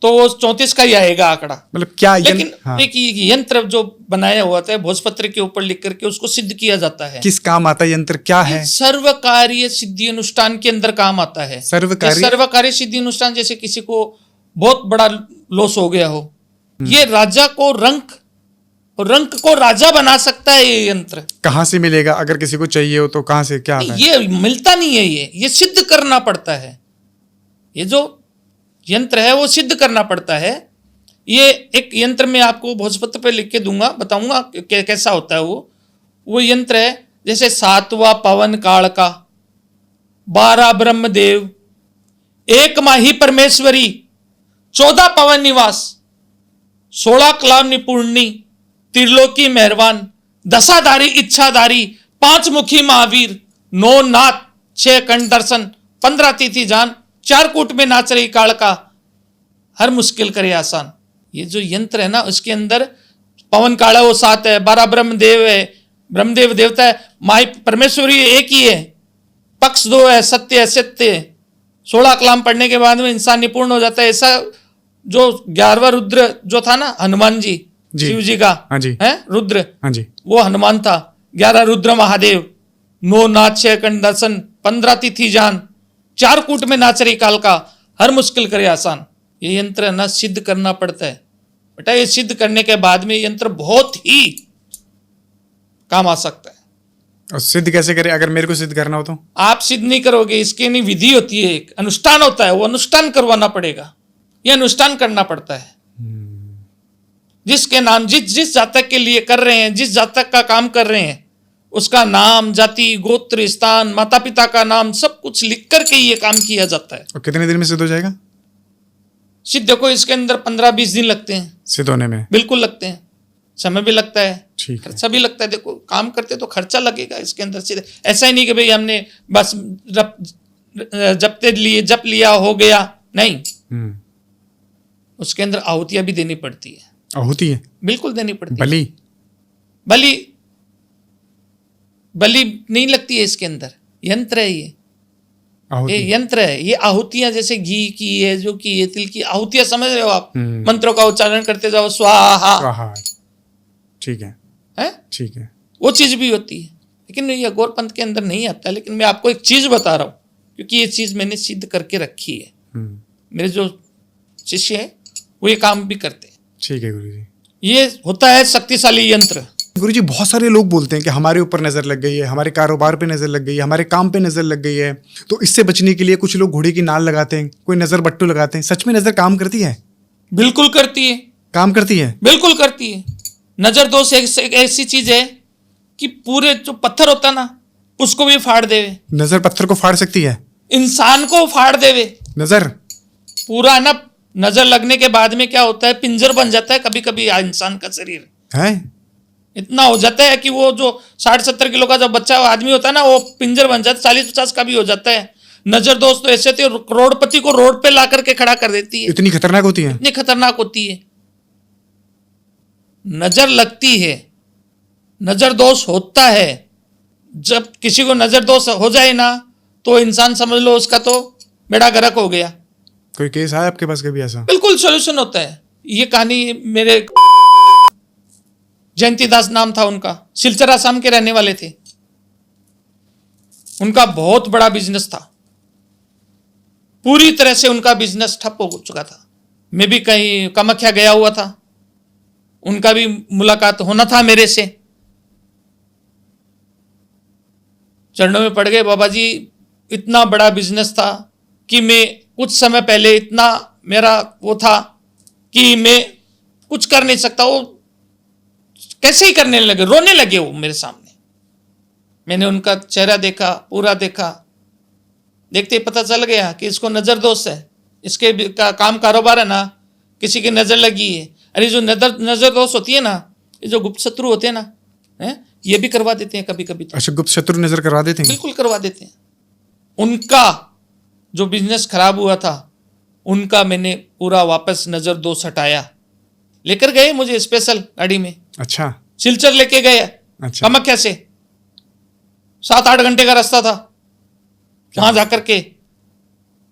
तो वो 34 का ही आएगा आंकड़ा। मतलब क्या लेकिन हाँ। एक यंत्र जो बनाया हुआ था भोजपत्र के ऊपर लिख करके उसको सिद्ध किया जाता है। किस काम आता है यंत्र, क्या है? सर्वकार्य सिद्धि अनुष्ठान के अंदर काम आता है। सर्वकार्य सिद्धि अनुष्ठान, जैसे किसी को बहुत बड़ा लॉस हो गया हो, ये राजा को रंक को राजा बना सकता है ये यंत्र। कहाँ से मिलेगा? अगर किसी को चाहिए हो तो कहाँ से, क्या आता है? ये मिलता नहीं है, ये सिद्ध करना पड़ता है। ये जो यंत्र है वो सिद्ध करना पड़ता है। ये एक यंत्र में आपको भोजपत्र पे लिख के दूंगा, बताऊंगा कैसा होता है वो यंत्र है जैसे 7वां पवन काल का, 12 ब्रह्मदेव, 1 माही परमेश्वरी, 14 पवन निवास, 16 कलाम निपुणी, त्रिलोकी मेहरबान, दशाधारी इच्छाधारी, 5 मुखी महावीर, 9 नाथ, 6 कंठ दर्शन, 15 तिथि जान, 4 कूट में नाच रही काल का, हर मुश्किल करे आसान। ये जो यंत्र है ना उसके अंदर पवन काला वो 7 है, 12 ब्रह्मदेव है, ब्रह्मदेव देवता है, माई परमेश्वरी एक ही है, पक्ष 2 है, सत्य है, सत्य है। 16 कलाम पढ़ने के बाद में इंसान निपुण हो जाता है। ऐसा जो 11वां रुद्र जो था ना हनुमान जी, शिव जी का है रुद्र, वो हनुमान था। 11 रुद्र महादेव, 9 नाथ, 6 कंठ दर्शन, 15 तिथि जान, 4 कूट में नाच रही काल का, हर मुश्किल करे आसान। ये यंत्र ना सिद्ध करना पड़ता है बेटा। ये सिद्ध करने के बाद में यंत्र बहुत ही काम आ सकता है। और सिद्ध कैसे करें अगर मेरे को सिद्ध करना हो तो? आप सिद्ध नहीं करोगे, इसकी नहीं विधि होती है, एक अनुष्ठान होता है, वो अनुष्ठान करवाना पड़ेगा। ये अनुष्ठान करना पड़ता है। जिसके नाम जिस जातक के लिए कर रहे हैं, जिस जातक का काम कर रहे हैं, उसका नाम, जाति, गोत्र, स्थान, माता पिता का नाम सब कुछ लिख करके ये काम किया जाता है। और कितने दिन में सिद्ध हो जाएगा? सिद्ध को इसके अंदर 15-20 दिन लगते हैं सिद्ध होने में। बिल्कुल लगते हैं, समय भी लगता है, खर्चा भी लगता है। देखो काम करते तो खर्चा लगेगा इसके अंदर। सीधे ऐसा ही नहीं कि भाई हमने बस जप लिया हो गया, नहीं। उसके अंदर आहुतियां भी देनी पड़ती है। आहुति है? बिल्कुल देनी पड़ती है। बलि नहीं लगती है इसके अंदर, यंत्र है ये यंत्र है। ये आहुतियां जैसे घी की है, जो की है, तिल की आहुतियां, समझ रहे हो आप? मंत्रों का उच्चारण करते जाओ, स्वाहा। ठीक है, ठीक है। वो चीज भी होती है, लेकिन ये गौर पंथ के अंदर नहीं आता। लेकिन मैं आपको एक चीज बता रहा हूं, क्योंकि ये चीज मैंने सिद्ध करके रखी है। मेरे जो शिष्य है वो ये काम भी करते हैं। ठीक है गुरुजी। ये होता है शक्तिशाली यंत्र। गुरुजी बहुत सारे लोग बोलते हैं कि हमारे ऊपर नजर लग गई है, हमारे कारोबार पे नजर लग गई है, हमारे काम पे नजर लग गई है। तो इससे बचने के लिए कुछ लोग घोड़े की नाल लगाते हैं, कोई नजर बट्टू लगाते हैं। सच में नजर काम करती है? बिल्कुल करती है। काम करती है? बिल्कुल करती है। नजर दोष एक ऐसी चीज है कि पूरे जो पत्थर होता ना उसको भी फाड़ देवे। नजर पत्थर को फाड़ सकती है? इंसान को फाड़ देवे नजर पूरा ना। नजर लगने के बाद में क्या होता है, पिंजर बन जाता है कभी कभी इंसान का शरीर है। इतना हो जाता है कि वो जो 60-70 किलो का जब बच्चा आदमी होता है ना, वो पिंजर बन जाता है। 40-50 का भी हो जाता है। नजर दोस्त तो ऐसे थे, करोड़पति को रोड पे ला करके खड़ा कर देती है। इतनी खतरनाक होती है? इतनी खतरनाक होती है। नजर लगती है, नजर दोष होता है। जब किसी को नजर दोष हो जाए ना तो इंसान समझ लो उसका तो बेड़ा गर्क हो गया। कोई केस आया आपके पास कभी ऐसा? बिल्कुल सॉल्यूशन होता है। ये कहानी मेरे जयंती दास नाम था उनका, सिलचर आसाम के रहने वाले थे। उनका बहुत बड़ा बिजनेस था, पूरी तरह से उनका बिजनेस ठप हो चुका था। मैं भी कहीं कामाख्या गया हुआ था, उनका भी मुलाकात होना था मेरे से। चरणों में पड़ गए। बाबा जी, इतना बड़ा बिजनेस था कि मैं कुछ समय पहले इतना मेरा वो था कि मैं कुछ कर नहीं सकता। वो कैसे ही करने लगे, रोने लगे वो मेरे सामने। मैंने उनका चेहरा देखा, पूरा देखा, देखते ही पता चल गया कि इसको नजर दोष है, इसके काम कारोबार है ना, किसी की नजर लगी है। अरे जो नजर दोष होती है ना, ये जो गुप्त शत्रु होते हैं ना, ये भी करवा देते हैं कभी कभी तो। अच्छा, गुप्त शत्रु नजर करवा देते हैं? बिल्कुल करवा देते हैं। उनका जो बिजनेस खराब हुआ था, उनका मैंने पूरा वापस नजर दोष हटाया। लेकर गए मुझे स्पेशल गाड़ी में। अच्छा, सिलचर लेके गए। अच्छा, कामाख्या से 7-8 घंटे का रास्ता था। वहां जाकर के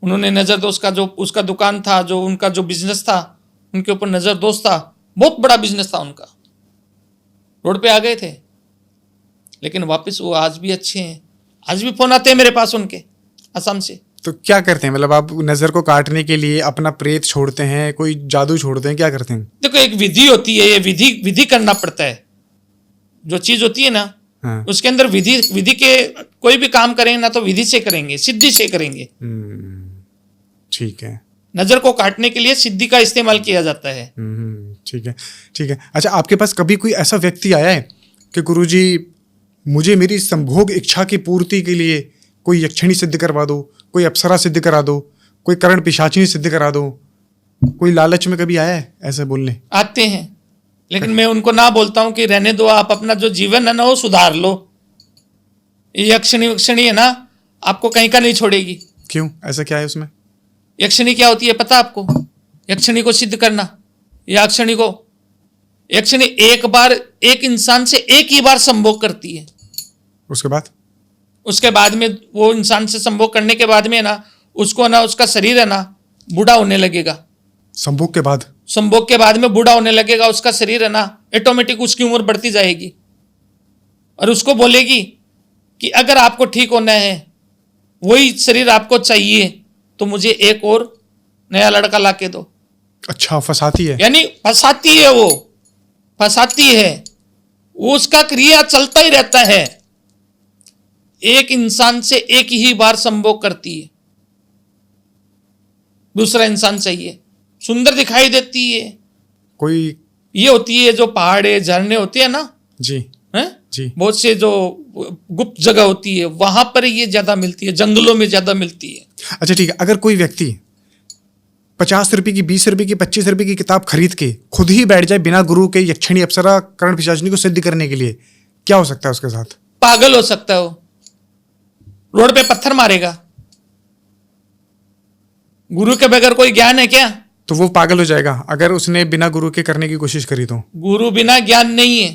उन्होंने नजर दोष का, जो उसका दुकान था, जो उनका जो बिजनेस था, उनके ऊपर नजर दोष था। बहुत बड़ा बिजनेस था उनका। रोड पे आ गए थे, लेकिन वापस वो आज भी अच्छे हैं। आज भी फोन आते हैं मेरे पास उनके, असम से। तो क्या करते हैं? मतलब आप नजर को काटने के लिए अपना प्रेत छोड़ते हैं, कोई जादू छोड़ते हैं, क्या करते हैं? देखो, एक विधि होती है, ये विधि करना पड़ता है। जो चीज होती है ना, हाँ। उसके अंदर विधि के कोई भी काम करेंगे ना, तो विधि से करेंगे, सिद्धि से करेंगे। ठीक है। नजर को काटने के लिए सिद्धि का इस्तेमाल किया जाता है। ठीक है, ठीक है। अच्छा, आपके पास कभी कोई ऐसा व्यक्ति आया है कि गुरुजी, मुझे मेरी संभोग इच्छा की पूर्ति के लिए कोई यक्षिणी सिद्ध करवा दो, कोई अप्सरा सिद्ध करा दो, कोई करण पिशाचिनी सिद्ध करा दो? कोई लालच में कभी आया है ऐसे बोलने? आते हैं, लेकिन मैं उनको ना बोलता हूं कि रहने दो, आप अपना जो जीवन है ना वो सुधार लो। ये यक्षिणी है ना, आपको कहीं का नहीं छोड़ेगी। क्यों? ऐसा क्या है उसमें? यक्षिणी क्या होती है पता आपको? यक्षिणी को सिद्ध करना, यक्षिणी एक बार एक इंसान से एक ही बार संभोग करती है। उसके बाद में वो इंसान से संभोग करने के बाद में ना, उसको ना, उसका शरीर है ना बूढ़ा होने लगेगा। संभोग के बाद में बूढ़ा होने लगेगा उसका शरीर है ना, ऑटोमेटिक उसकी उम्र बढ़ती जाएगी। और उसको बोलेगी कि अगर आपको ठीक होना है, वही शरीर आपको चाहिए, तो मुझे एक और नया लड़का लाके दो। अच्छा, फंसाती है? यानी फंसाती है, वो फंसाती है। वो उसका क्रिया चलता ही रहता है। एक इंसान से एक ही बार संभोग करती है, दूसरा इंसान चाहिए, सुंदर दिखाई देती है। कोई ये होती है जो पहाड़े झरने होते हैं ना, जी हैं? जी, बहुत से जो गुप्त जगह होती है, वहां पर ये ज्यादा मिलती है, जंगलों में ज्यादा मिलती है। अच्छा, ठीक है। अगर कोई व्यक्ति 50 रुपए की, 20 रुपए की, 25 रुपए की किताब खरीद के खुद ही बैठ जाए बिना गुरु के यक्षिणी अप्सरा करण पिशाचिनी को सिद्ध करने के लिए, क्या हो सकता है उसके साथ? पागल हो सकता है वो। रोड पे पत्थर मारेगा। गुरु के बगैर कोई ज्ञान है क्या? तो वो पागल हो जाएगा अगर उसने बिना गुरु के करने की कोशिश करी तो। गुरु बिना ज्ञान नहीं है।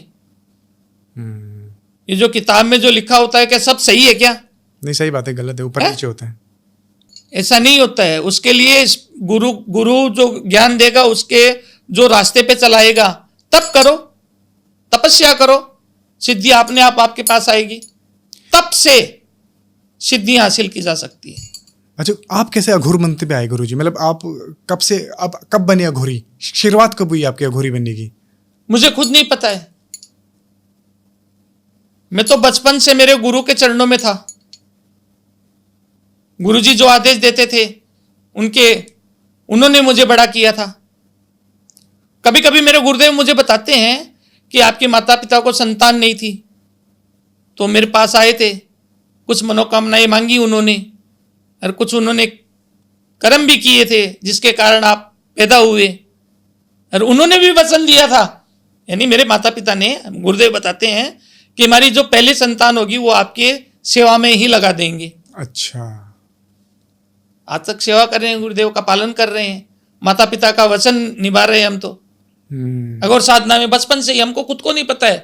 ये जो किताब में जो लिखा होता है, क्या सब सही है क्या? नहीं, सही बात है, गलत है, ऊपर नीचे होता है। ऐसा नहीं होता है। उसके लिए गुरु जो ज्ञान देगा, उसके जो रास्ते पे चलाएगा, तब करो, तपस्या करो, सिद्धि अपने आप आपके पास आएगी। तब से सिद्धि हासिल की जा सकती है। अच्छा, आप कैसे अघोर मंत्र पे आए गुरुजी? मतलब आप कब बने अघोरी? शुरुआत कब हुई आपकी अघोरी बनने की? मुझे खुद नहीं पता है। मैं तो बचपन से मेरे गुरु के चरणों में था। गुरुजी जो आदेश देते थे, उन्होंने मुझे बड़ा किया था। कभी कभी मेरे गुरुदेव मुझे बताते हैं कि आपके माता पिता को संतान नहीं थी, तो मेरे पास आए थे, कुछ मनोकामनाएं मांगी उन्होंने, और कुछ उन्होंने कर्म भी किए थे जिसके कारण आप पैदा हुए, और उन्होंने भी वचन दिया था। यानी मेरे माता पिता ने, गुरुदेव बताते हैं कि हमारी जो पहली संतान होगी वो आपके सेवा में ही लगा देंगे। अच्छा, आज तक सेवा कर रहे हैं, गुरुदेव का पालन कर रहे हैं, माता पिता का वचन निभा रहे हैं हम तो। अगर साधना में बचपन से ही, हमको खुद को नहीं पता है।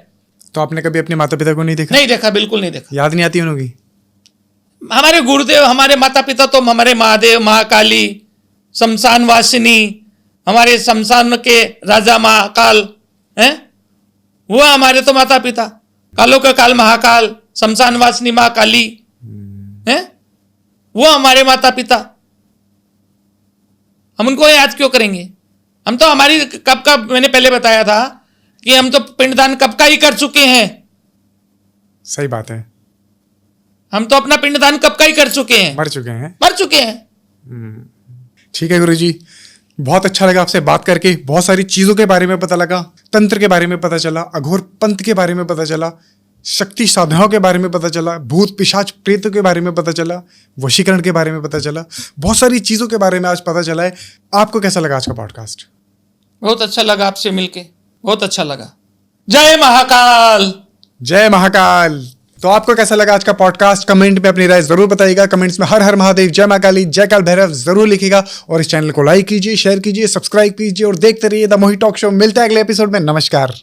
तो आपने कभी अपने माता पिता को नहीं देखा? नहीं देखा, बिल्कुल नहीं देखा। याद नहीं आती उनकी? हमारे गुरुदेव, हमारे माता पिता तो हमारे महादेव, महाकाली, शमशान वासिनी, हमारे शमशान के राजा महाकाल हैं, वो हमारे तो माता पिता। कालों का काल महाकाल, शमशान वासिनी महाकाली हैं, वो हमारे माता पिता। हम उनको याद क्यों करेंगे? हम तो हमारी कब का, मैंने पहले बताया था कि हम तो पिंडदान कब का ही कर चुके हैं। सही बात है। हम तो अपना पिंडदान कब का ही कर चुके हैं, मर चुके हैं। मर चुके हैं। ठीक है गुरुजी, बहुत अच्छा लगा आपसे बात करके। बहुत सारी चीजों के बारे में पता लगा, तंत्र के बारे में पता चला, अघोर पंथ के बारे में पता चला, शक्ति साधनाओं के बारे में पता चला, भूत पिशाच प्रेतों के बारे में पता चला, वशीकरण के बारे में पता चला। बहुत सारी चीजों के बारे में आज पता चला है। आपको कैसा लगा आज का पॉडकास्ट? बहुत अच्छा लगा आपसे मिलके, बहुत अच्छा लगा। जय महाकाल। जय महाकाल। तो आपको कैसा लगा आज का पॉडकास्ट? कमेंट में अपनी राय जरूर बताइएगा। कमेंट्स में हर हर महादेव, जय मां काली, जय काल भैरव जरूर लिखिएगा। और इस चैनल को लाइक कीजिए, शेयर कीजिए, सब्सक्राइब कीजिए और देखते रहिए द मोहित टॉक शो। मिलते हैं अगले एपिसोड में। नमस्कार।